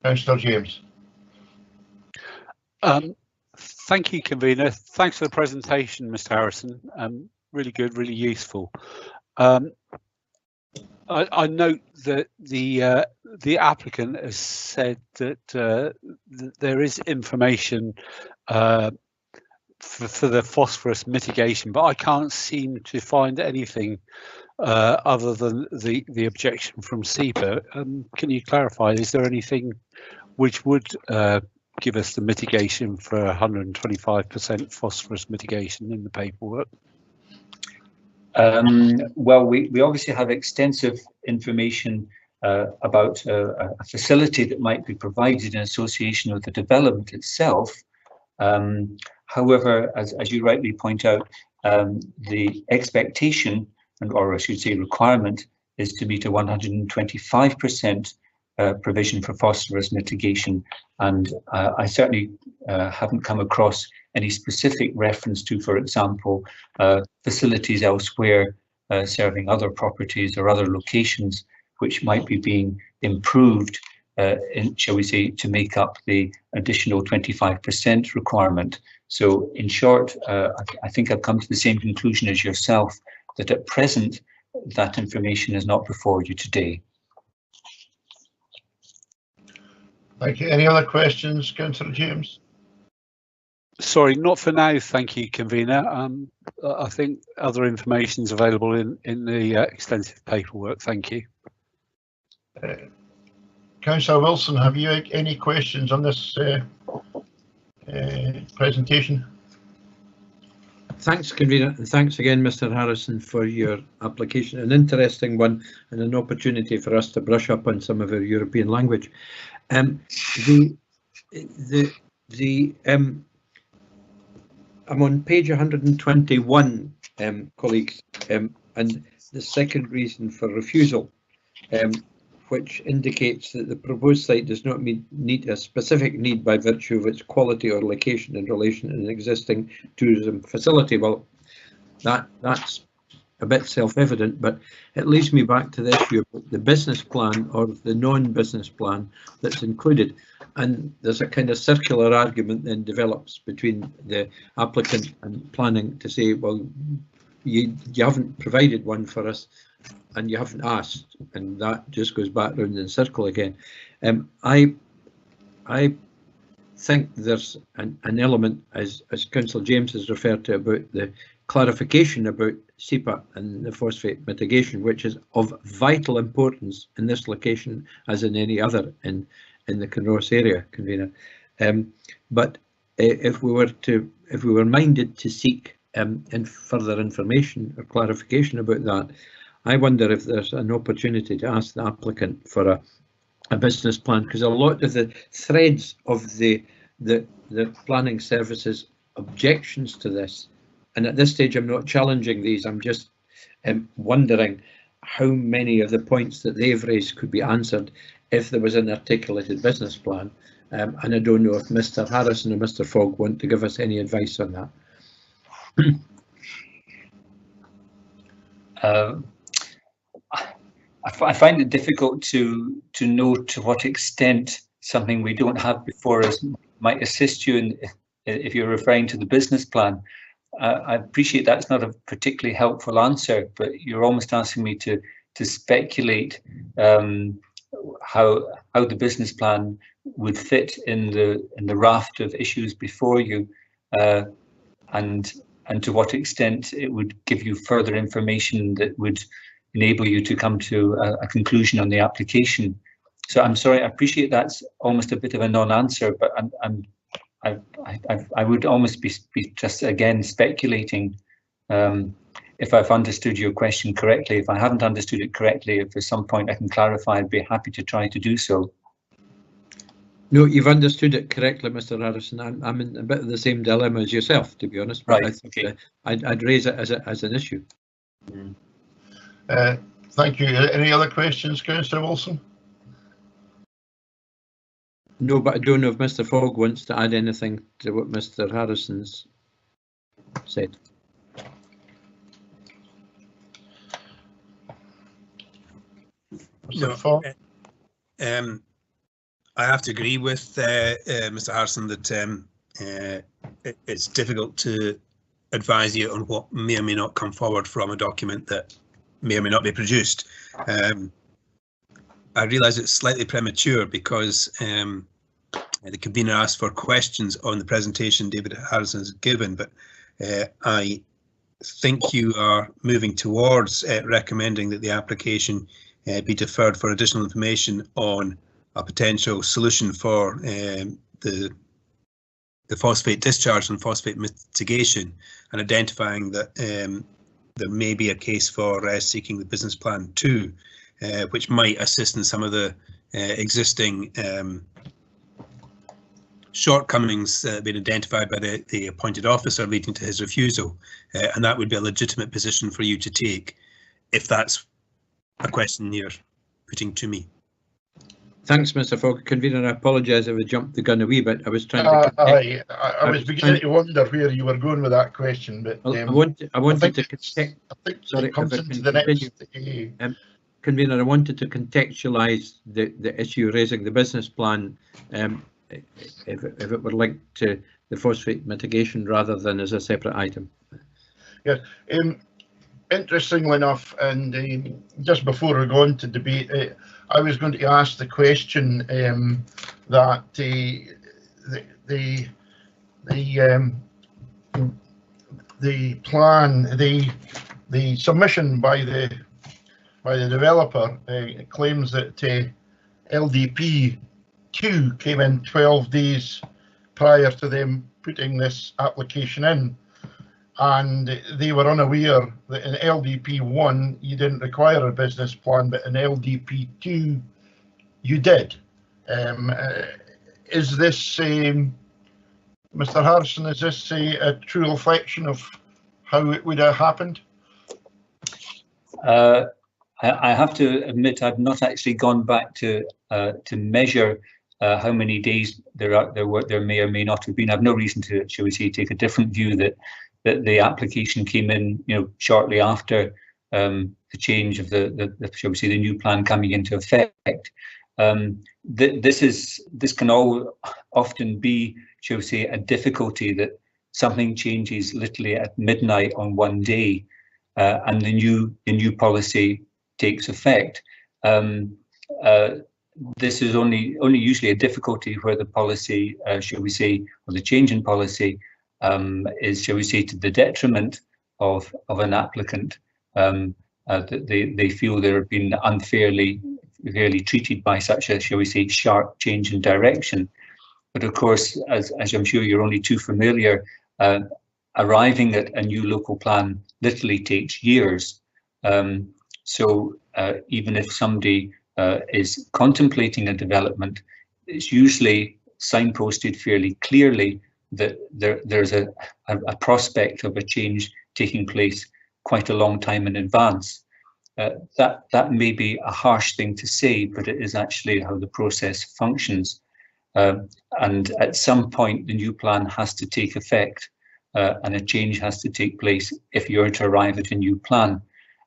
S1: Councillor James.
S2: Thank you, Convener. Thanks for the presentation, Mr. Harrison. Really good, really useful. I note that the applicant has said that there is information for the phosphorus mitigation, but I can't seem to find anything other than the objection from SEPA. Can you clarify, is there anything which would give us the mitigation for 125% phosphorus mitigation in the paperwork?
S4: Well, we obviously have extensive information about a facility that might be provided in association with the development itself. However, as you rightly point out, the expectation, or I should say requirement, is to meet a 125% provision for phosphorus mitigation, and I certainly haven't come across any specific reference to, for example, facilities elsewhere serving other properties or other locations which might be being improved, shall we say, to make up the additional 25% requirement. So in short, I think I've come to the same conclusion as yourself, that at present that information is not before you today.
S1: Thank you. Any other questions, Councillor James?
S2: Sorry, not for now, thank you, Convener. I think other information is available in the extensive paperwork. Thank you.
S1: Councillor Wilson, have you any questions on this presentation?
S3: Thanks, Convener, and thanks again, Mr. Harrison, for your application. An interesting one and an opportunity for us to brush up on some of our European language. I'm on page 121, colleagues, and the second reason for refusal, which indicates that the proposed site does not meet a specific need by virtue of its quality or location in relation to an existing tourism facility. Well, that's a bit self-evident, but it leads me back to the issue of the business plan or the non-business plan that's included. And there's a kind of circular argument then develops between the applicant and planning to say, well, you haven't provided one for us and you haven't asked, and that just goes back round in a circle again. I think there's an element, as Councillor James has referred to, about the clarification about SEPA and the phosphate mitigation, which is of vital importance in this location as in any other in the Kinross area, Convener. But if we were minded to seek further information or clarification about that, I wonder if there's an opportunity to ask the applicant for a business plan, because a lot of the threads of the planning services objections to this, and at this stage I'm not challenging these, I'm just wondering how many of the points that they've raised could be answered if there was an articulated business plan. And I don't know if Mr. Harrison or Mr. Fogg want to give us any advice on that.
S4: I find it difficult to know to what extent something we don't have before us might assist you in, if you're referring to the business plan. I appreciate that's not a particularly helpful answer, but you're almost asking me to speculate how the business plan would fit in the raft of issues before you, and to what extent it would give you further information that would enable you to come to a conclusion on the application. So I'm sorry, I appreciate that's almost a bit of a non-answer, but I would almost be just again speculating if I've understood your question correctly. If I haven't understood it correctly, if at some point I can clarify, I'd be happy to try to do so.
S3: No, you've understood it correctly, Mr. Harrison. I'm in a bit of the same dilemma as yourself, to be honest. But
S4: right.
S3: I think okay. I'd raise it as an issue.
S1: Thank you. Any other questions, Councillor Wilson?
S3: No, but I don't know if Mr. Fogg wants to add anything to what Mr. Harrison's said.
S1: Mr. Fogg?
S5: I have to agree with Mr. Harrison that it's difficult to advise you on what may or may not come forward from a document that may or may not be produced. I realise it's slightly premature because the convener asked for questions on the presentation David Harrison has given, but I think you are moving towards recommending that the application be deferred for additional information on a potential solution for the phosphate discharge and phosphate mitigation, and identifying that there may be a case for seeking the business plan too, which might assist in some of the existing shortcomings being identified by the appointed officer leading to his refusal, and that would be a legitimate position for you to take if that's a question you're putting to me.
S3: Thanks, Mr. Fogg. Convener, I apologise if I jumped the gun a wee bit. I was trying to.
S1: I was beginning to wonder where you were going with that question, but
S3: well, I wanted to Convener, I wanted to contextualise the issue raising the business plan, if it were linked to the phosphate mitigation rather than as a separate item.
S1: Yes. Interestingly enough, and just before we go on to debate, I was going to ask the question that the plan, the submission by the developer claims that LDP 2 came in 12 days prior to them putting this application in, and they were unaware that in LDP 1 you didn't require a business plan, but in LDP 2 you did. Is this, Mr. Harrison, is this a true reflection of how it would have happened?
S4: I have to admit I've not actually gone back to measure how many days there may or may not have been. I've no reason to, shall we say, take a different view that the application came in, shortly after the change of the shall we say, the new plan coming into effect. This can often be, shall we say, a difficulty, that something changes literally at midnight on one day, and the new policy takes effect. This is only usually a difficulty where the policy, shall we say, or the change in policy is, shall we say, to the detriment of an applicant, that they feel they're being unfairly treated by such a, shall we say, sharp change in direction. But of course, as I'm sure you're only too familiar, arriving at a new local plan literally takes years. So even if somebody is contemplating a development, it's usually signposted fairly clearly that there's a prospect of a change taking place quite a long time in advance. That may be a harsh thing to say, but it is actually how the process functions. And at some point, the new plan has to take effect, and a change has to take place if you're to arrive at a new plan.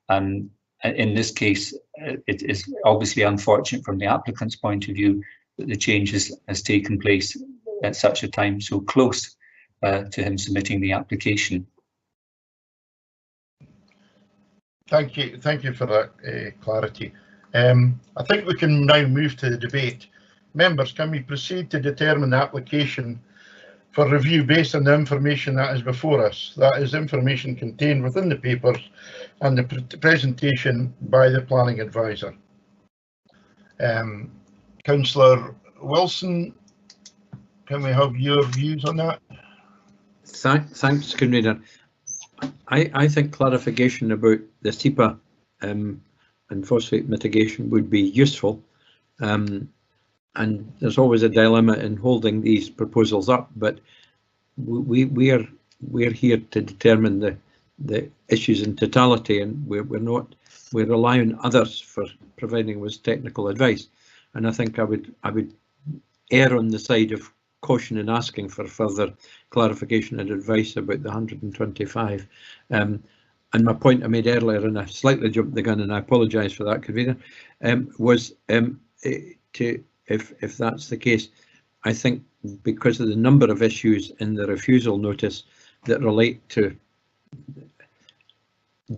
S4: In this case, it is obviously unfortunate from the applicant's point of view that the change has taken place at such a time so close to him submitting the application.
S1: Thank you for that clarity. I think we can now move to the debate. Members, can we proceed to determine the application for review based on the information that is before us? That is information contained within the papers and the presentation by the planning advisor. Councillor Wilson, can we have your views on that?
S3: Thanks, Convener. I think clarification about the SEPA and phosphate mitigation would be useful. And there's always a dilemma in holding these proposals up, but we're here to determine the issues in totality, and we're relying on others for providing with technical advice. And I think I would err on the side of caution in asking for further clarification and advice about the 125. And my point I made earlier, and I slightly jumped the gun, and I apologise for that, Convener, was if that's the case, I think because of the number of issues in the refusal notice that relate to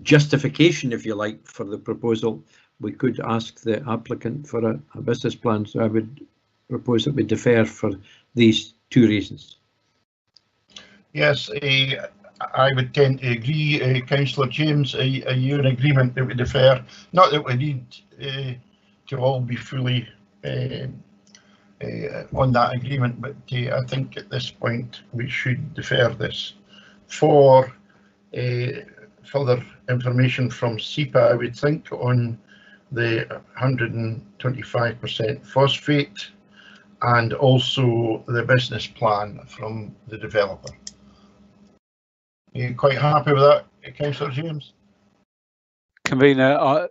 S3: justification, if you like, for the proposal, we could ask the applicant for a business plan. So I would propose that we defer for these two reasons.
S1: Yes, I would tend to agree. Councillor James, are you in agreement that we defer? Not that we need to all be fully on that agreement, but I think at this point we should defer this. For further information from SEPA, I would think, on the 125% phosphate and also the business plan from the developer. Are you quite happy with that, Councillor James?
S2: Convener,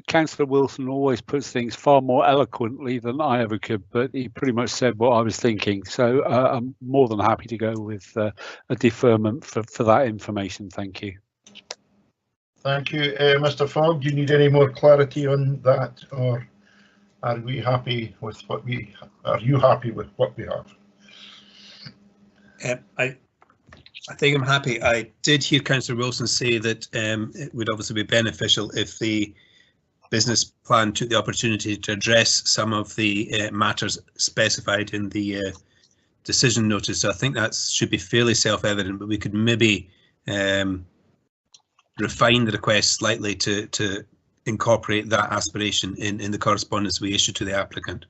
S2: Councillor Wilson always puts things far more eloquently than I ever could, but he pretty much said what I was thinking. So I'm more than happy to go with a deferment for that information. Thank you.
S1: Thank you. Mr. Fogg, do you need any more clarity on that, or are we happy with what we, are you happy with what we have?
S5: I think I'm happy. I did hear Councillor Wilson say that it would obviously be beneficial if the business plan took the opportunity to address some of the matters specified in the decision notice. So I think that should be fairly self-evident, but we could maybe refine the request slightly to incorporate that aspiration in the correspondence we issue to the applicant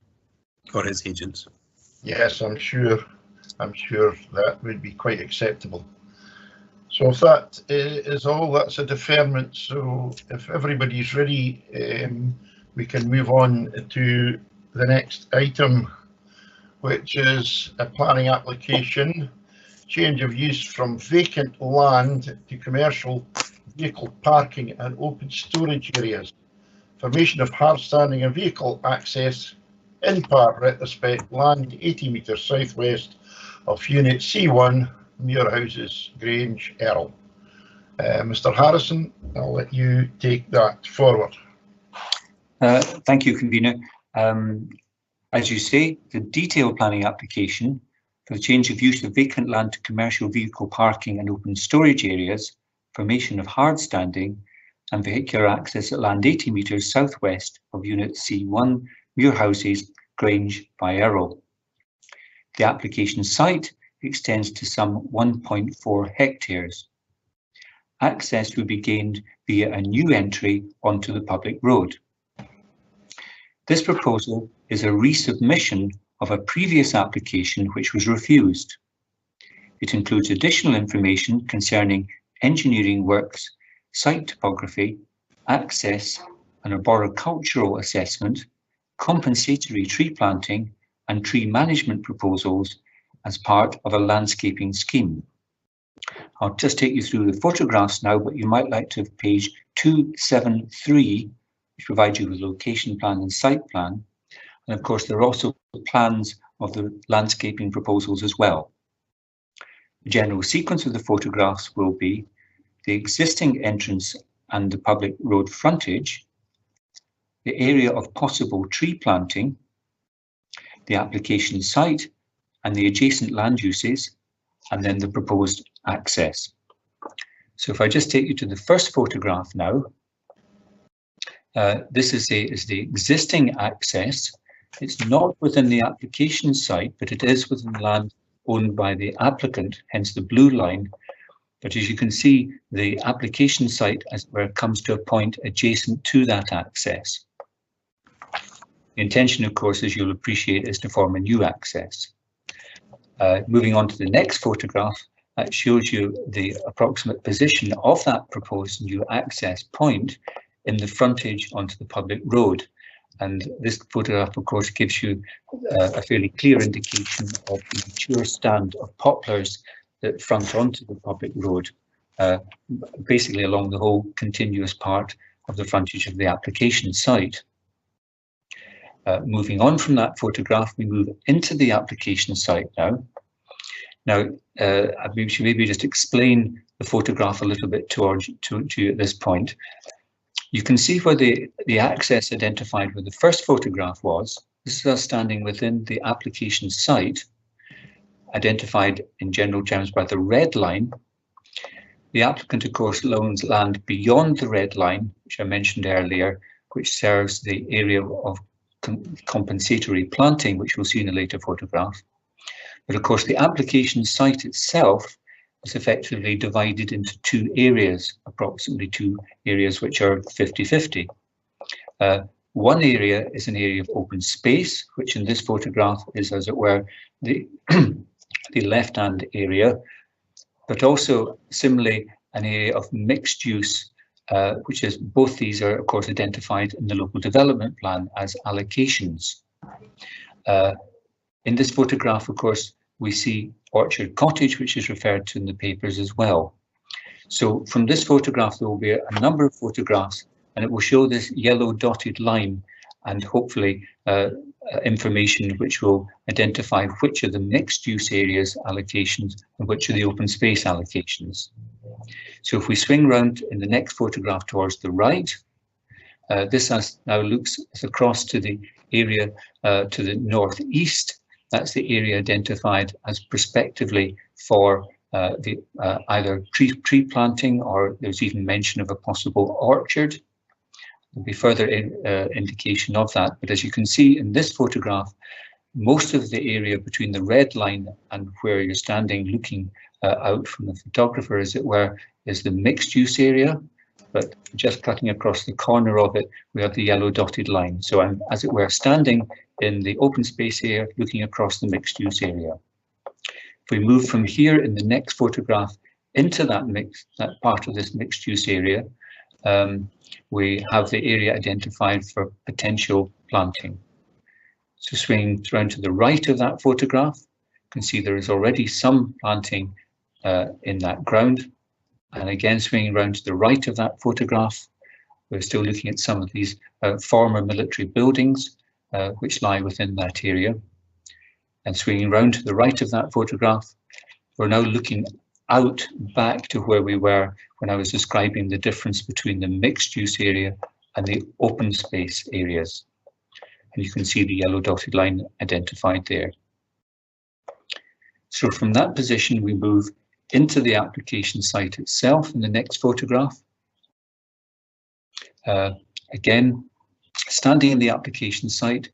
S5: or his agents.
S1: Yes, I'm sure that would be quite acceptable. So if that is all, that's a deferment. So if everybody's ready, we can move on to the next item, which is a planning application, change of use from vacant land to commercial vehicle parking and open storage areas, formation of hard standing and vehicle access in part retrospect land 80 metres southwest of Unit C1, Muirhouses, Grange, Errol. Mr. Harrison, I'll let you take that forward.
S4: Thank you, Convener. As you say, the detailed planning application for the change of use of vacant land to commercial vehicle parking and open storage areas, formation of hard standing and vehicular access at land 80 metres southwest of Unit C1, Muirhouses, Grange by Errol. The application site extends to some 1.4 hectares. Access will be gained via a new entry onto the public road. This proposal is a resubmission of a previous application which was refused. It includes additional information concerning engineering works, site topography, access, an arboricultural assessment, compensatory tree planting and tree management proposals as part of a landscaping scheme. I'll just take you through the photographs now, but you might like to have page 273, which provides you with location plan and site plan. And of course, there are also plans of the landscaping proposals as well. The general sequence of the photographs will be the existing entrance and the public road frontage, the area of possible tree planting, the application site and the adjacent land uses, and then the proposed access. So if I just take you to the first photograph now, this is the existing access. It's not within the application site, but it is within land owned by the applicant, hence the blue line. But as you can see, the application site, as where it comes to a point adjacent to that access. The intention, of course, as you'll appreciate, is to form a new access. Moving on to the next photograph, that shows you the approximate position of that proposed new access point in the frontage onto the public road. And this photograph, of course, gives you a fairly clear indication of the mature stand of poplars that front onto the public road, basically along the whole continuous part of the frontage of the application site. Moving on from that photograph, we move into the application site now. Now, I should maybe just explain the photograph a little bit to you at this point. You can see where the access identified where the first photograph was. This is us standing within the application site, identified in general terms by the red line. The applicant, of course, owns land beyond the red line, which I mentioned earlier, which serves the area of compensatory planting, which we'll see in a later photograph. But of course, the application site itself is effectively divided into two areas, approximately two areas which are 50-50. One area is an area of open space, which in this photograph is, as it were, the, the left-hand area, but also similarly an area of mixed use, which is both these are, of course, identified in the local development plan as allocations. In this photograph, of course, we see Orchard Cottage, which is referred to in the papers as well. So from this photograph, there will be a number of photographs, and it will show this yellow dotted line and hopefully information which will identify which are the mixed use areas allocations and which are the open space allocations. So if we swing round in the next photograph towards the right, this now looks across to the area to the northeast. That's the area identified as prospectively for either tree planting, or there's even mention of a possible orchard. There'll be further indication of that. But as you can see in this photograph, most of the area between the red line and where you're standing looking out from the photographer, as it were, is the mixed use area. But just cutting across the corner of it, we have the yellow dotted line. So I'm, as it were, standing in the open space area, looking across the mixed use area. If we move from here in the next photograph into that part of this mixed use area, we have the area identified for potential planting. So swinging around to the right of that photograph, you can see there is already some planting in that ground. And again, swinging around to the right of that photograph, we're still looking at some of these former military buildings which lie within that area. And swinging around to the right of that photograph, we're now looking out back to where we were when I was describing the difference between the mixed use area and the open space areas. And you can see the yellow dotted line identified there. So from that position, we move into the application site itself in the next photograph. Again, standing in the application site,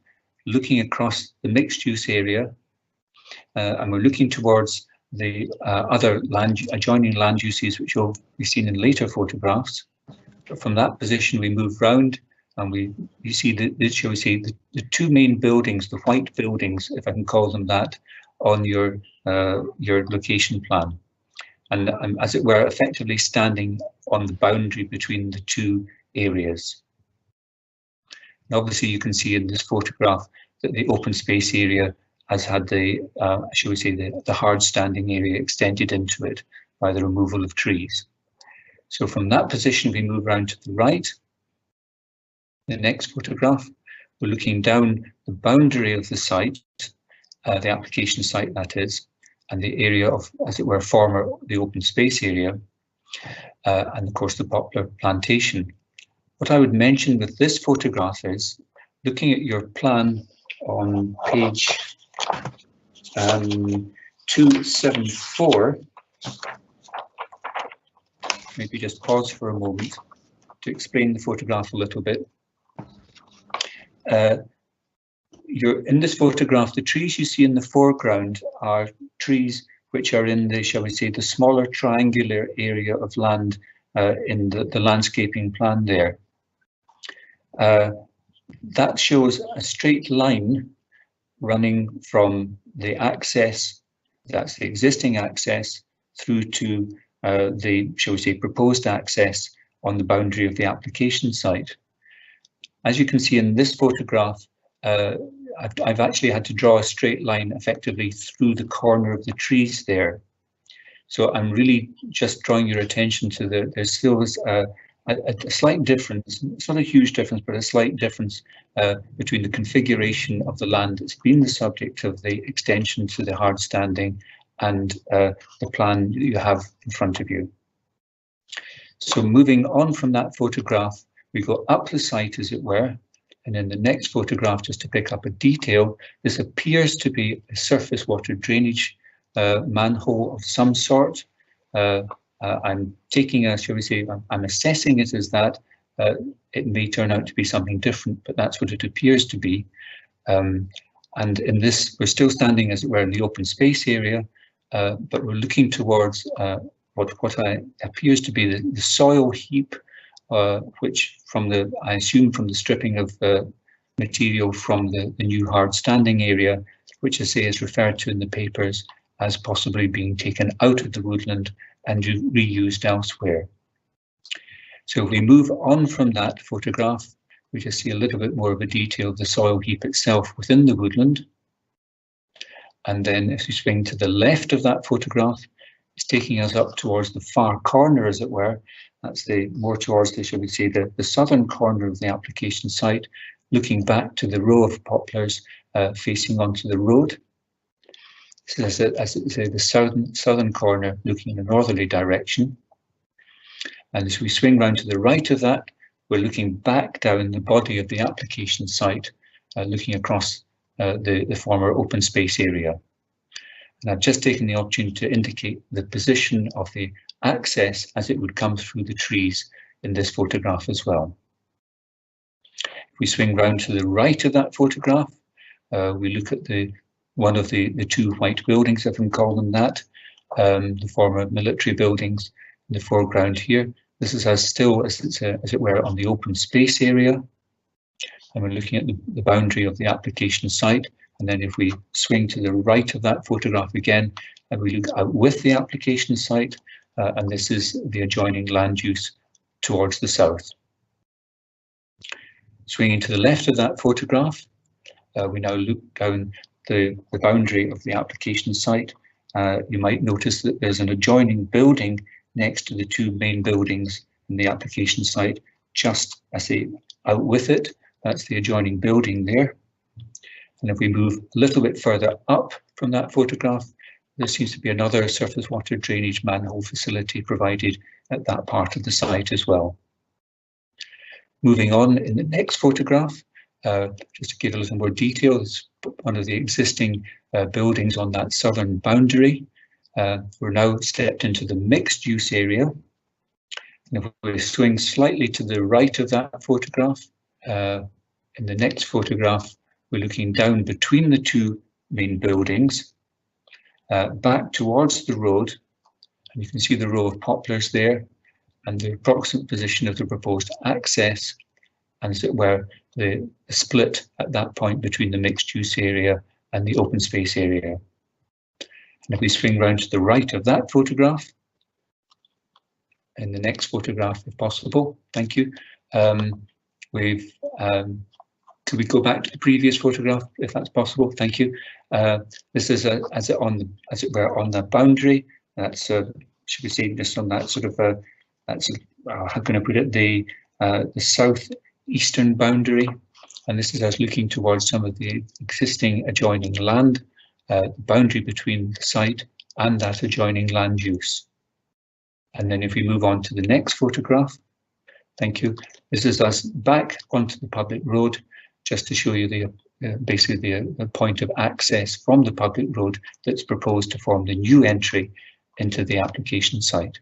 S4: looking across the mixed use area, and we're looking towards the other adjoining land uses, which will be seen in later photographs. But from that position, we move round, and you see the two main buildings, the white buildings, if I can call them that, on your location plan. And I'm, as it were, effectively standing on the boundary between the two areas. And obviously, you can see in this photograph that the open space area has had the, shall we say, the hard standing area extended into it, by the removal of trees. So from that position, we move around to the right. The next photograph, we're looking down the boundary of the site, the application site that is, and the area of, as it were, former the open space area, and of course the poplar plantation. What I would mention with this photograph is, looking at your plan on page 274, maybe just pause for a moment to explain the photograph a little bit. In this photograph, the trees you see in the foreground are trees which are in the, shall we say, the smaller triangular area of land in the landscaping plan there. That shows a straight line running from the access, that's the existing access, through to the, shall we say, proposed access on the boundary of the application site. As you can see in this photograph, I've actually had to draw a straight line effectively through the corner of the trees there. So I'm really just drawing your attention to there's still a slight difference. It's not a huge difference, but a slight difference between the configuration of the land that's been the subject of the extension to the hard standing and the plan that you have in front of you. So moving on from that photograph, we go up the site, as it were, and in the next photograph, just to pick up a detail, this appears to be a surface water drainage manhole of some sort. I'm taking a, shall we say, I'm assessing it as that. It may turn out to be something different, but that's what it appears to be. And in this, we're still standing, as it were, in the open space area, but we're looking towards what appears to be the soil heap, which from the, I assume from the stripping of material from the new hard standing area, which I say is referred to in the papers as possibly being taken out of the woodland and reused elsewhere. So if we move on from that photograph, we just see a little bit more of a detail of the soil heap itself within the woodland. And then if we swing to the left of that photograph, it's taking us up towards the far corner, as it were. That's the more towards the, shall we say, the southern corner of the application site, looking back to the row of poplars facing onto the road. So as it say, the southern corner looking in a northerly direction. And as we swing round to the right of that, we're looking back down the body of the application site, looking across the former open space area. And I've just taken the opportunity to indicate the position of the access as it would come through the trees in this photograph as well. If we swing round to the right of that photograph, we look at one of the two white buildings, if I can call them that, the former military buildings in the foreground here. This is as it were, on the open space area. And we're looking at the boundary of the application site. And then if we swing to the right of that photograph again, and we look out with the application site, and this is the adjoining land use towards the south. Swinging to the left of that photograph, we now look down the boundary of the application site. You might notice that there's an adjoining building next to the two main buildings in the application site, just, I say, out with it. That's the adjoining building there. And if we move a little bit further up from that photograph, there seems to be another surface water drainage manhole facility provided at that part of the site as well. Moving on in the next photograph, just to give a little more detail, it's one of the existing buildings on that southern boundary. We're now stepped into the mixed use area. And if we swing slightly to the right of that photograph, in the next photograph, we're looking down between the two main buildings, back towards the road, and you can see the row of poplars there, and the approximate position of the proposed access, and as it were, the split at that point between the mixed use area and the open space area. And if we swing round to the right of that photograph, in the next photograph, if possible, thank you. Could we go back to the previous photograph, if that's possible? Thank you. This is as it were on the boundary. That's should we say, just on that sort of how can I put it, the southeastern boundary, and this is us looking towards some of the existing adjoining land, the boundary between the site and that adjoining land use. And then if we move on to the next photograph, thank you. This is us back onto the public road, just to show you the basically the point of access from the public road that's proposed to form the new entry into the application site.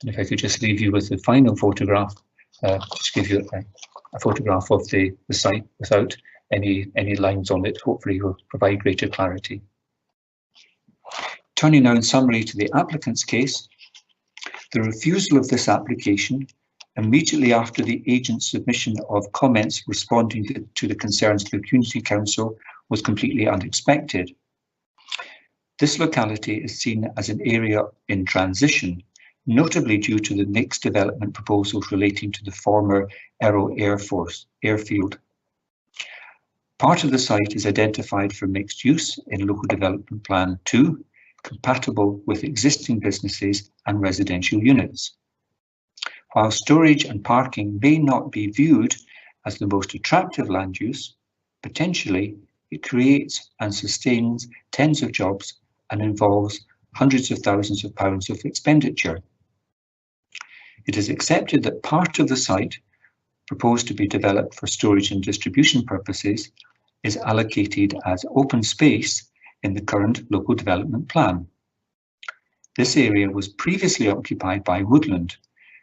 S4: And if I could just leave you with the final photograph, just give you a photograph of the site without any lines on it, hopefully will provide greater clarity. Turning now in summary to the applicant's case, the refusal of this application immediately after the agent's submission of comments responding to the concerns of the Community Council was completely unexpected. This locality is seen as an area in transition, notably due to the mixed development proposals relating to the former Aero Airfield. Part of the site is identified for mixed use in Local Development Plan 2, compatible with existing businesses and residential units. While storage and parking may not be viewed as the most attractive land use, potentially it creates and sustains tens of jobs and involves hundreds of thousands of pounds of expenditure. It is accepted that part of the site proposed to be developed for storage and distribution purposes is allocated as open space in the current local development plan. This area was previously occupied by woodland,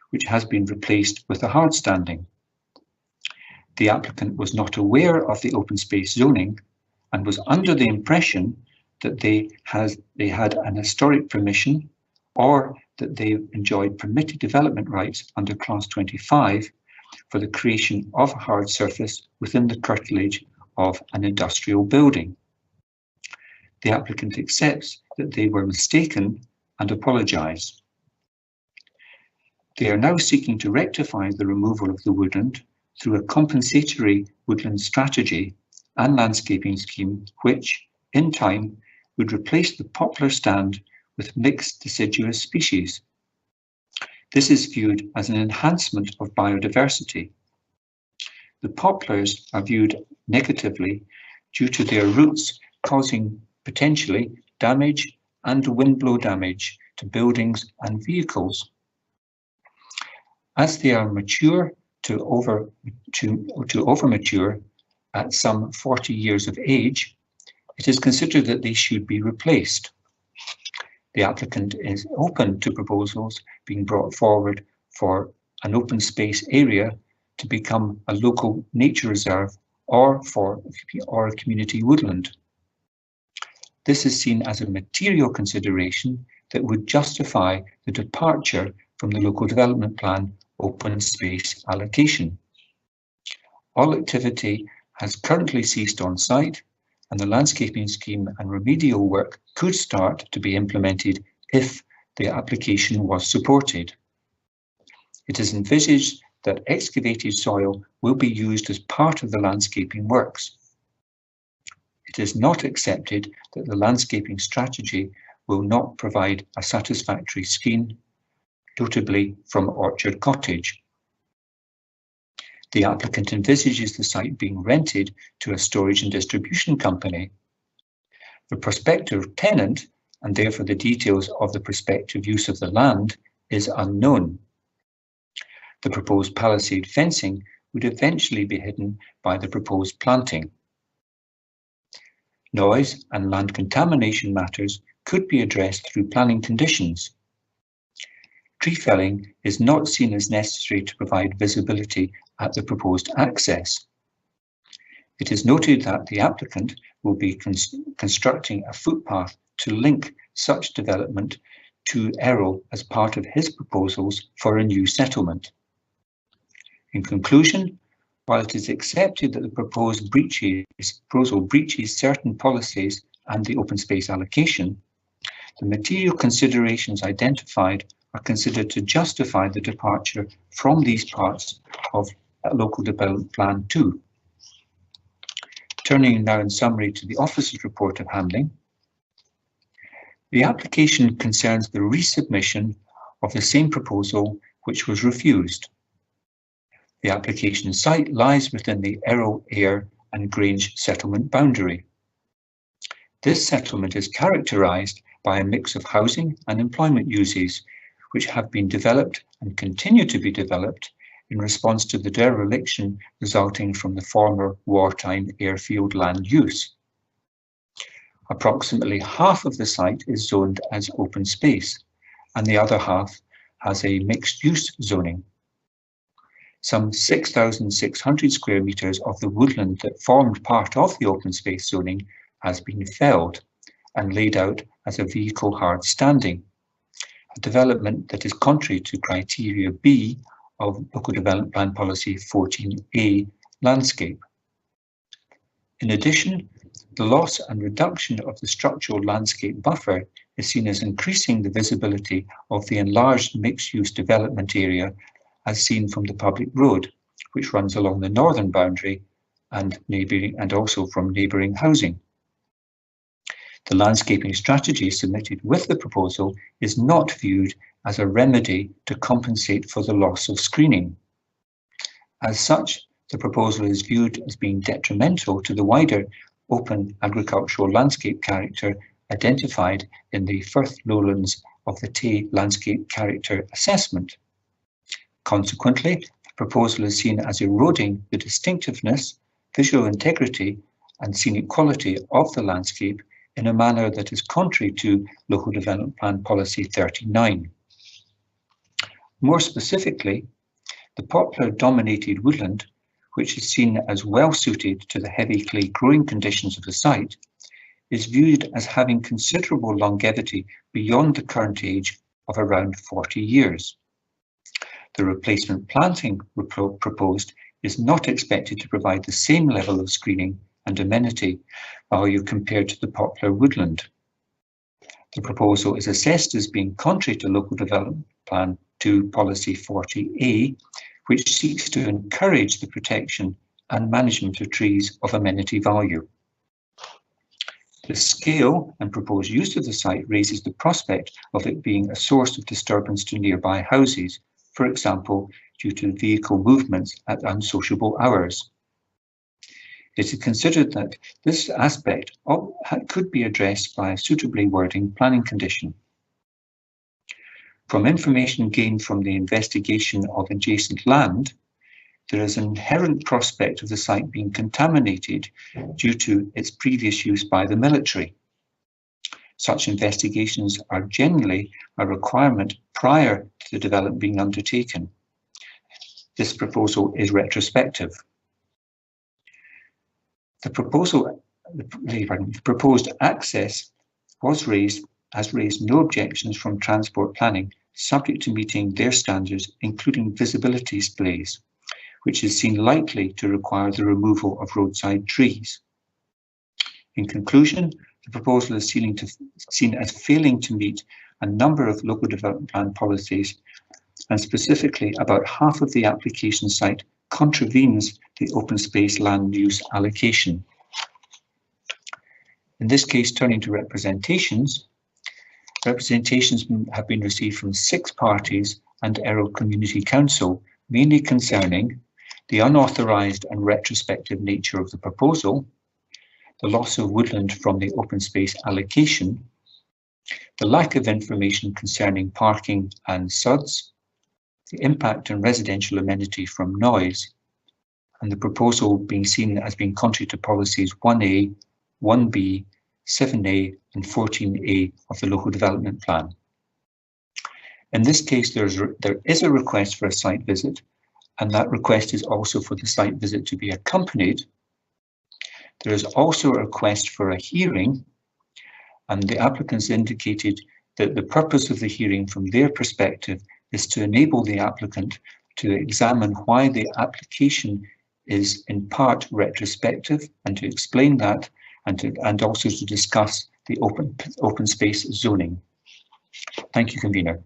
S4: which has been replaced with a hard standing. The applicant was not aware of the open space zoning and was under the impression that they had an historic permission or that they enjoyed permitted development rights under Clause 25 for the creation of a hard surface within the curtilage of an industrial building. The applicant accepts that they were mistaken and apologise. They are now seeking to rectify the removal of the woodland through a compensatory woodland strategy and landscaping scheme which, in time, would replace the poplar stand with mixed deciduous species. This is viewed as an enhancement of biodiversity. The poplars are viewed negatively due to their roots causing potentially damage and windblow damage to buildings and vehicles. As they are mature to over mature at some 40 years of age, it is considered that they should be replaced. The applicant is open to proposals being brought forward for an open space area to become a local nature reserve or a community woodland. This is seen as a material consideration that would justify the departure from the local development plan open space allocation. All activity has currently ceased on site, and the landscaping scheme and remedial work could start to be implemented if the application was supported. It is envisaged that excavated soil will be used as part of the landscaping works. It is not accepted that the landscaping strategy will not provide a satisfactory scheme, notably from Orchard Cottage. The applicant envisages the site being rented to a storage and distribution company. The prospective tenant, and therefore the details of the prospective use of the land, is unknown. The proposed palisade fencing would eventually be hidden by the proposed planting. Noise and land contamination matters could be addressed through planning conditions. Tree felling is not seen as necessary to provide visibility at the proposed access. It is noted that the applicant will be constructing a footpath to link such development to Errol as part of his proposals for a new settlement. In conclusion, while it is accepted that the proposal breaches certain policies and the open space allocation, the material considerations identified are considered to justify the departure from these parts of Local Development Plan 2. Turning now in summary to the Officer's report of handling, The application concerns the resubmission of the same proposal which was refused. The application site lies within the Errol, Ayr and Grange settlement boundary. This settlement is characterised by a mix of housing and employment uses which have been developed and continue to be developed in response to the dereliction resulting from the former wartime airfield land use. Approximately half of the site is zoned as open space, and the other half has a mixed-use zoning. Some 6,600 square metres of the woodland that formed part of the open space zoning has been felled and laid out as a vehicle hard standing, a development that is contrary to criteria B of Local Development Plan Policy 14A landscape. In addition, the loss and reduction of the structural landscape buffer is seen as increasing the visibility of the enlarged mixed-use development area as seen from the public road, which runs along the northern boundary and also from neighbouring housing. The landscaping strategy submitted with the proposal is not viewed as a remedy to compensate for the loss of screening. As such, the proposal is viewed as being detrimental to the wider open agricultural landscape character identified in the Firth Lowlands of the Tay Landscape Character Assessment. Consequently, the proposal is seen as eroding the distinctiveness, visual integrity and scenic quality of the landscape in a manner that is contrary to Local Development Plan Policy 39. More specifically, the poplar-dominated woodland, which is seen as well suited to the heavy clay growing conditions of the site, is viewed as having considerable longevity beyond the current age of around 40 years. The replacement planting proposed is not expected to provide the same level of screening and amenity value compared to the poplar woodland. The proposal is assessed as being contrary to Local Development Plan 2 Policy 40A, which seeks to encourage the protection and management of trees of amenity value. The scale and proposed use of the site raises the prospect of it being a source of disturbance to nearby houses, for example, due to vehicle movements at unsociable hours. It is considered that this aspect could be addressed by a suitably wording planning condition. From information gained from the investigation of adjacent land, there is an inherent prospect of the site being contaminated due to its previous use by the military. Such investigations are generally a requirement prior to the development being undertaken. This proposal is retrospective. The proposed access has raised no objections from transport planning, subject to meeting their standards, including visibility displays, which is seen likely to require the removal of roadside trees. In conclusion, the proposal is seen as failing to meet a number of Local Development Plan policies, and specifically about half of the application site contravenes the open space land use allocation. In this case, turning to representations have been received from 6 parties and Errol Community Council, mainly concerning the unauthorised and retrospective nature of the proposal, the loss of woodland from the open space allocation, the lack of information concerning parking and SUDs, the impact on residential amenity from noise, and the proposal being seen as being contrary to policies 1A, 1B, 7A and 14A of the Local Development Plan. In this case, there is a request for a site visit, and that request is also for the site visit to be accompanied. There is also a request for a hearing, and the applicants indicated that the purpose of the hearing from their perspective is to enable the applicant to examine why the application is in part retrospective, and to explain that, and also to discuss the open space zoning. Thank you, Convener.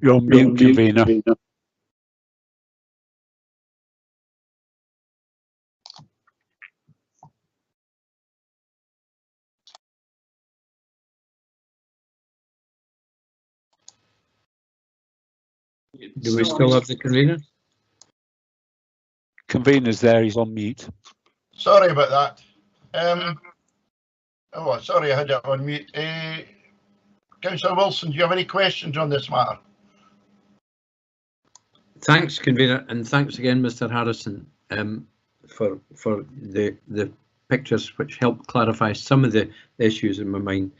S2: You're on mute, Convener.
S3: Do we still have the convener?
S2: Convener's there, he's on mute.
S1: Sorry about that. Oh, sorry, I had it on mute. Councillor Wilson, do you have any questions on this matter?
S3: Thanks, convener, and thanks again, Mr. Harrison, for the pictures which help clarify some of the issues in my mind.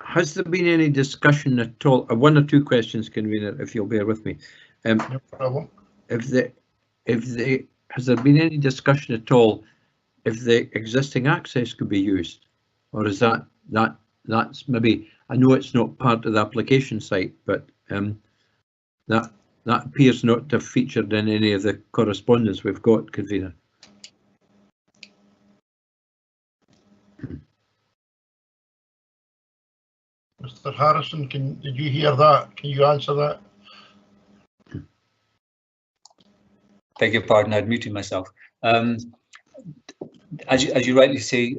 S3: Has there been any discussion at all? One or two questions, convener, if you'll bear with me.
S1: No problem.
S3: Has there been any discussion at all if the existing access could be used, or is that's maybe, I know it's not part of the application site, but that appears not to have featured in any of the correspondence we've got, convener.
S1: Mr. Harrison, did you hear that? Can you answer that?
S4: Beg your pardon, I'd muted myself. As you rightly say,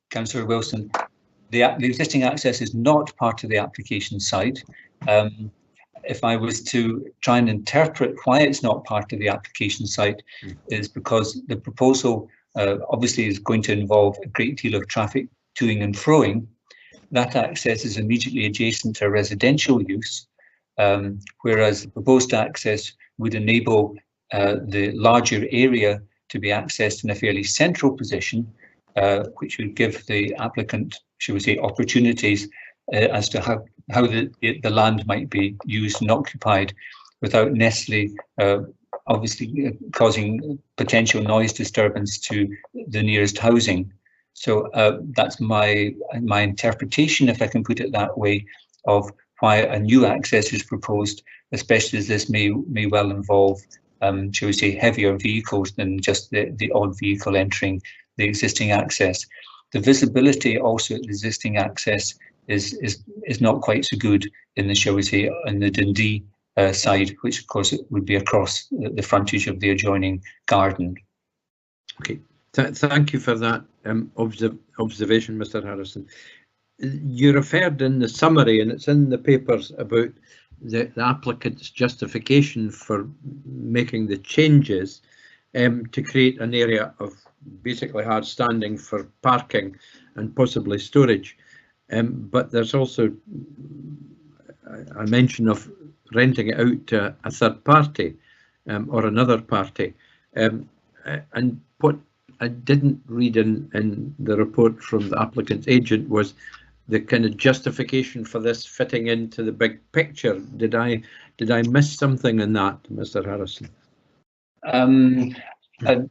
S4: Councillor Wilson, the existing access is not part of the application site. If I was to try and interpret why it's not part of the application site, is because the proposal obviously is going to involve a great deal of traffic toing and froing. That access is immediately adjacent to residential use, whereas the proposed access would enable the larger area to be accessed in a fairly central position, which would give the applicant, shall we say, opportunities as to how the land might be used and occupied without necessarily obviously causing potential noise disturbance to the nearest housing. So that's my interpretation, if I can put it that way, of why a new access is proposed, especially as this may well involve, shall we say, heavier vehicles than just the odd vehicle entering the existing access. The visibility also at the existing access is not quite so good in the, shall we say, on the Dundee side, which of course it would be across the frontage of the adjoining garden.
S3: Okay, thank you for that observation, Mr. Harrison. You referred in the summary, and it's in the papers, about the applicant's justification for making the changes to create an area of basically hard standing for parking and possibly storage. But there's also a mention of renting it out to a third party or another party. And what I didn't read in the report from the applicant's agent was the kind of justification for this fitting into the big picture. Did I miss something in that, Mr. Harrison?
S4: I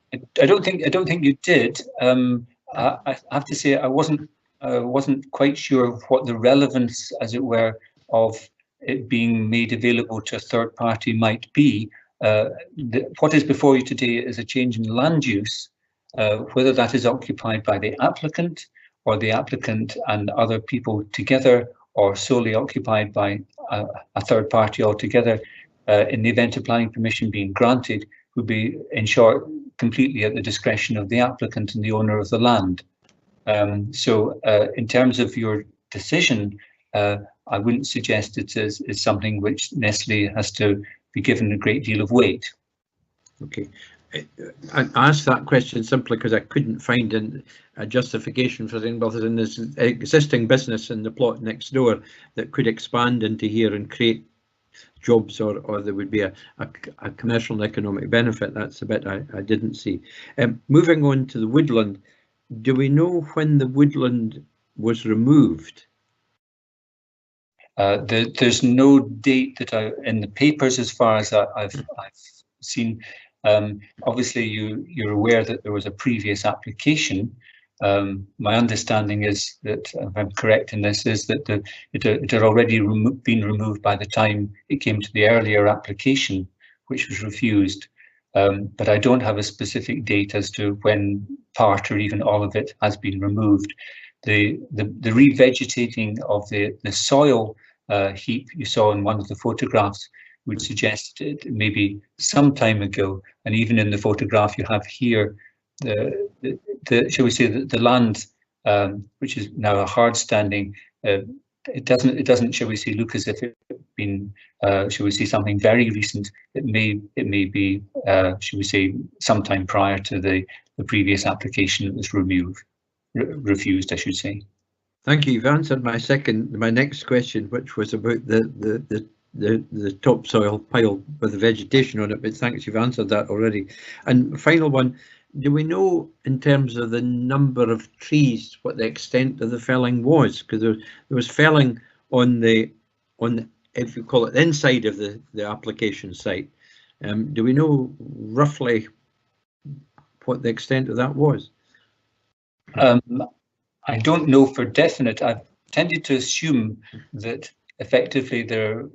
S4: don't think you did. I have to say I wasn't quite sure what the relevance, as it were, of it being made available to a third party might be. What is before you today is a change in land use, whether that is occupied by the applicant or the applicant and other people together, or solely occupied by a third party altogether, in the event of planning permission being granted, would be, in short, completely at the discretion of the applicant and the owner of the land. So in terms of your decision, I wouldn't suggest it is something which necessarily has to be given a great deal of weight.
S3: Okay. I asked that question simply because I couldn't find a justification for saying, well, there's an existing business in the plot next door that could expand into here and create jobs, or there would be a commercial and economic benefit. That's the bit I didn't see. Moving on to the woodland, do we know when the woodland was removed?
S4: There's no date that in the papers, as far as I've seen. Obviously, you're aware that there was a previous application. My understanding is that, if I'm correct in this, is that it had already been removed by the time it came to the earlier application, which was refused. But I don't have a specific date as to when part or even all of it has been removed. The revegetating of the soil heap you saw in one of the photographs would suggest it maybe some time ago, and even in the photograph you have here, shall we say, the land, which is now a hard standing, it doesn't, shall we say, look as if it been, shall we say, something very recent. It may be, shall we say, sometime prior to the previous application that was refused, I should say.
S3: Thank you. You've answered my next question, which was about the topsoil pile with the vegetation on it, but thanks, you've answered that already. And final one, do we know in terms of the number of trees what the extent of the felling was? Because there was felling on the if you call it the inside of the application site. Do we know roughly what the extent of that was?
S4: I don't know for definite. I've tended to assume that effectively the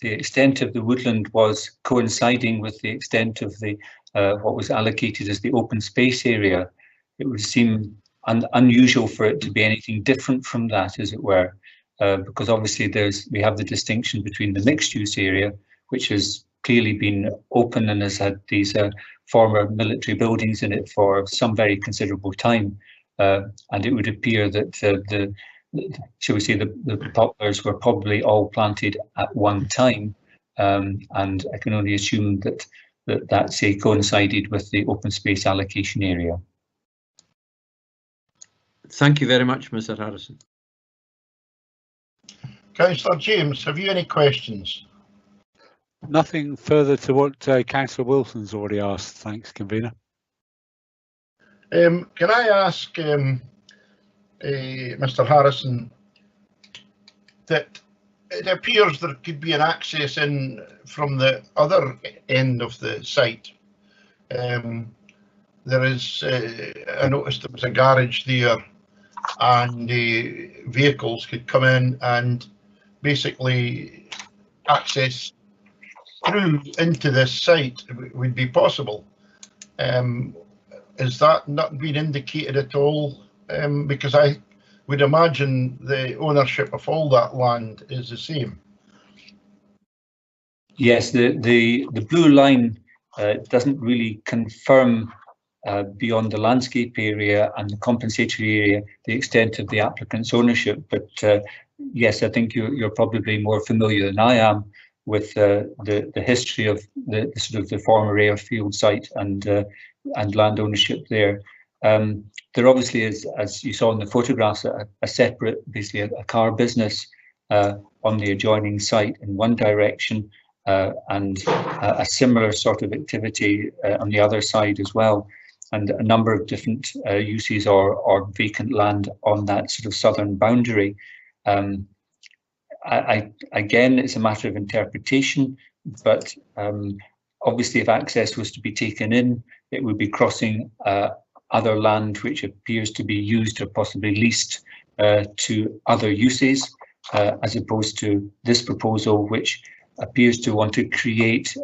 S4: extent of the woodland was coinciding with the extent of the what was allocated as the open space area. It would seem unusual for it to be anything different from that, as it were, because obviously we have the distinction between the mixed use area, which has clearly been open and has had these former military buildings in it for some very considerable time. And it would appear that shall we say, the poplars were probably all planted at one time, and I can only assume that say coincided with the open space allocation area.
S3: Thank you very much, Mr. Harrison.
S1: Councillor James, have you any questions?
S2: Nothing further to what Councillor Wilson's already asked. Thanks, convener.
S1: Can I ask Mr. Harrison that it appears there could be an access in from the other end of the site. There is, I noticed there was a garage there, and vehicles could come in and basically access through into this site would be possible. Is that not been indicated at all? Because I would imagine the ownership of all that land is the same.
S4: Yes, the blue line doesn't really confirm beyond the landscape area and the compensatory area the extent of the applicant's ownership. But yes, I think you're probably more familiar than I am with the history of the sort of the former airfield site and land ownership there. There obviously is, as you saw in the photographs, a separate, basically a car business on the adjoining site in one direction, and a similar sort of activity on the other side as well, and a number of different uses or vacant land on that sort of southern boundary. Again, it's a matter of interpretation, but obviously if access was to be taken in, it would be crossing other land which appears to be used or possibly leased to other uses, as opposed to this proposal, which appears to want to create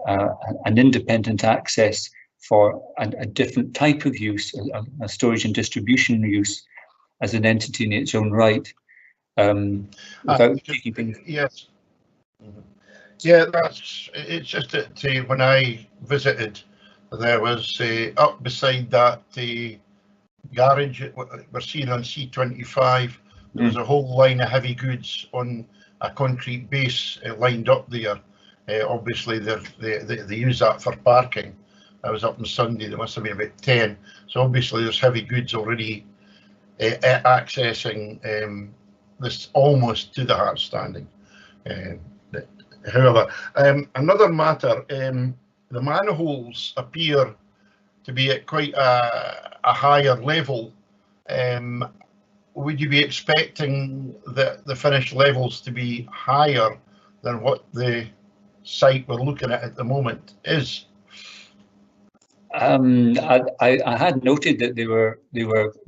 S4: an independent access for a different type of use, a storage and distribution use as an entity in its own right. Without taking things.
S1: Yes. Yeah, it's just that when I visited, there was up beside that the garage we're seeing on C25. There was a whole line of heavy goods on a concrete base lined up there. Obviously, they use that for parking. I was up on Sunday. There must have been about 10. So obviously, there's heavy goods already accessing this almost to the hard standing. However, another matter, the manholes appear to be at quite a higher level. Would you be expecting the finished levels to be higher than what the site we're looking at the moment is?
S4: I had noted that they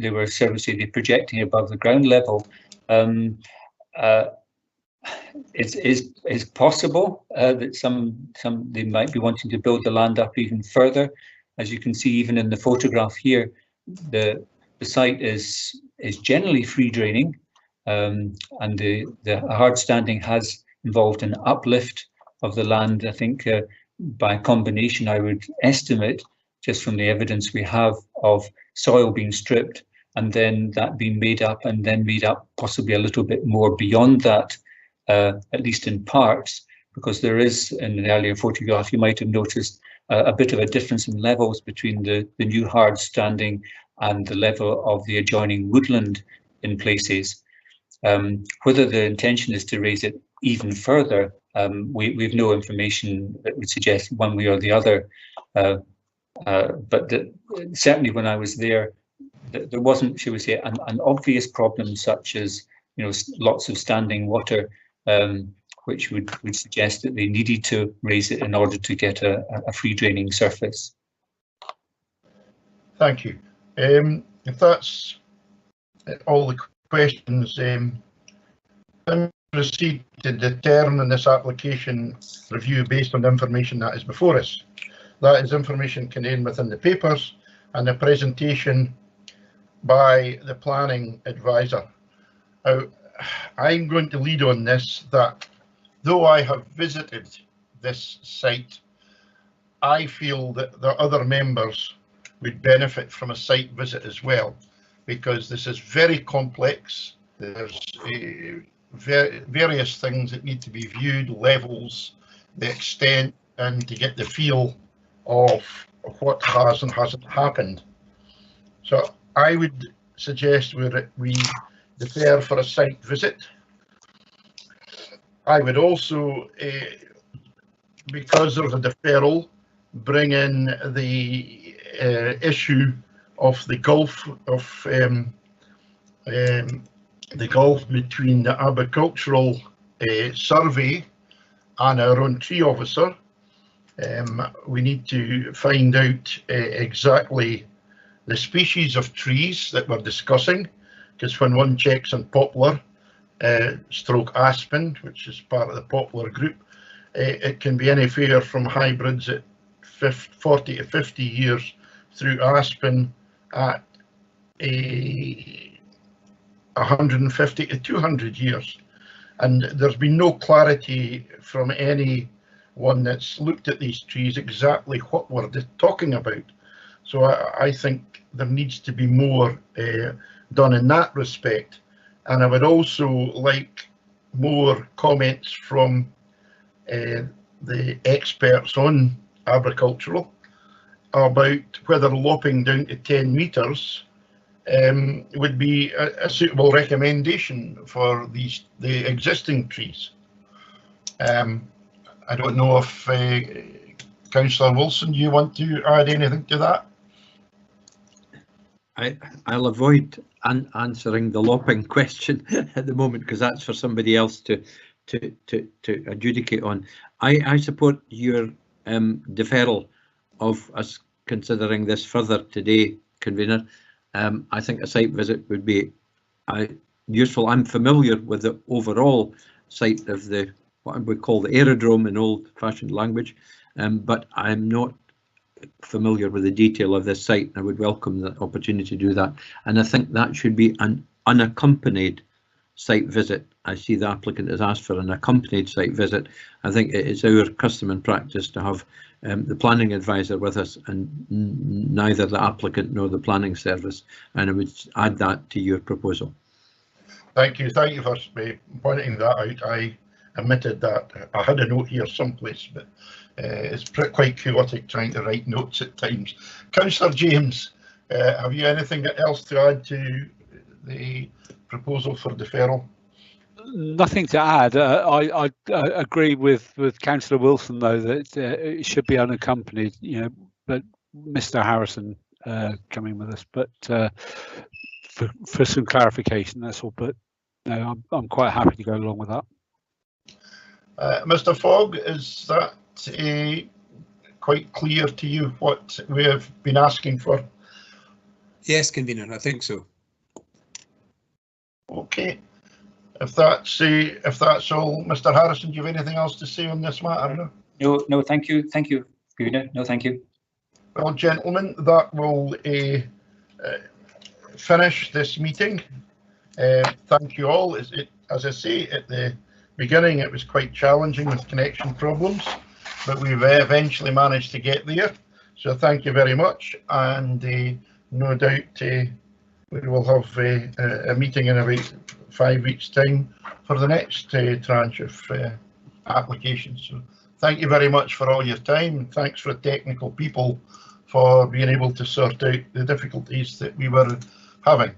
S4: were seriously projecting above the ground level. It's possible that some they might be wanting to build the land up even further. As you can see, even in the photograph here, the site is generally free draining, and the hard standing has involved an uplift of the land. I think by combination, I would estimate, just from the evidence we have of soil being stripped and then that being made up and then made up possibly a little bit more beyond that, at least in parts, because there is, in the earlier photograph, you might have noticed a bit of a difference in levels between the new hard standing and the level of the adjoining woodland in places. Whether the intention is to raise it even further, we've no information that would suggest one way or the other. But certainly when I was there, there wasn't, shall we say, an obvious problem such as, you know, lots of standing water, which would suggest that they needed to raise it in order to get a free draining surface.
S1: Thank you. If that's all the questions, then proceed to determine this application review based on the information that is before us. That is information contained within the papers and the presentation by the planning advisor. Now, I'm going to lead on this, that though I have visited this site, I feel that the other members would benefit from a site visit as well, because this is very complex. There's various things that need to be viewed, levels, the extent, and to get the feel of what has and hasn't happened. So I would suggest we defer for a site visit. I would also, because there's a deferral, bring in the issue of the gulf between the agricultural survey and our own tree officer. We need to find out exactly the species of trees that we're discussing, because when one checks on poplar stroke aspen, which is part of the poplar group, it can be anywhere from hybrids at 40 to 50 years through aspen at 150 to 200 years. And there's been no clarity from anyone that's looked at these trees exactly what we're talking about. So I think there needs to be more done in that respect. And I would also like more comments from the experts on agricultural about whether lopping down to 10 metres would be a suitable recommendation for the existing trees. I don't know if Councillor Wilson, do you want to add anything to that?
S3: I'll avoid answering the lopping question at the moment, because that's for somebody else to adjudicate on. I support your deferral of us considering this further today, convener. I think a site visit would be useful. I'm familiar with the overall site of the what we call the aerodrome in old-fashioned language, but I'm not familiar with the detail of this site. I would welcome the opportunity to do that, and I think that should be an unaccompanied site visit. I see the applicant has asked for an accompanied site visit. I think it is our custom and practice to have the planning advisor with us, and neither the applicant nor the planning service, and I would add that to your proposal.
S1: Thank you for pointing that out. I omitted that. I had a note here someplace, but it's quite chaotic trying to write notes at times. Councillor James, have you anything else to add to the proposal for deferral?
S2: Nothing to add. I agree with Councillor Wilson, though, that it should be unaccompanied. You know, but Mr. Harrison coming with us, but for some clarification, that's all. But no, I'm quite happy to go along with that.
S1: Mr. Fogg, is that quite clear to you what we have been asking for?
S5: Yes, convener, I think so.
S1: Okay. If that's all, Mr. Harrison, do you have anything else to say on this matter?
S4: No, thank you, convener. No, thank you.
S1: Well, gentlemen, that will finish this meeting. Thank you all. As I say, at the beginning, it was quite challenging with connection problems, but we've eventually managed to get there. So thank you very much, and no doubt we will have a meeting in about 5 weeks' time for the next tranche of applications. So thank you very much for all your time, and thanks for the technical people for being able to sort out the difficulties that we were having.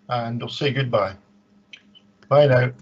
S1: And I'll say goodbye. Bye now.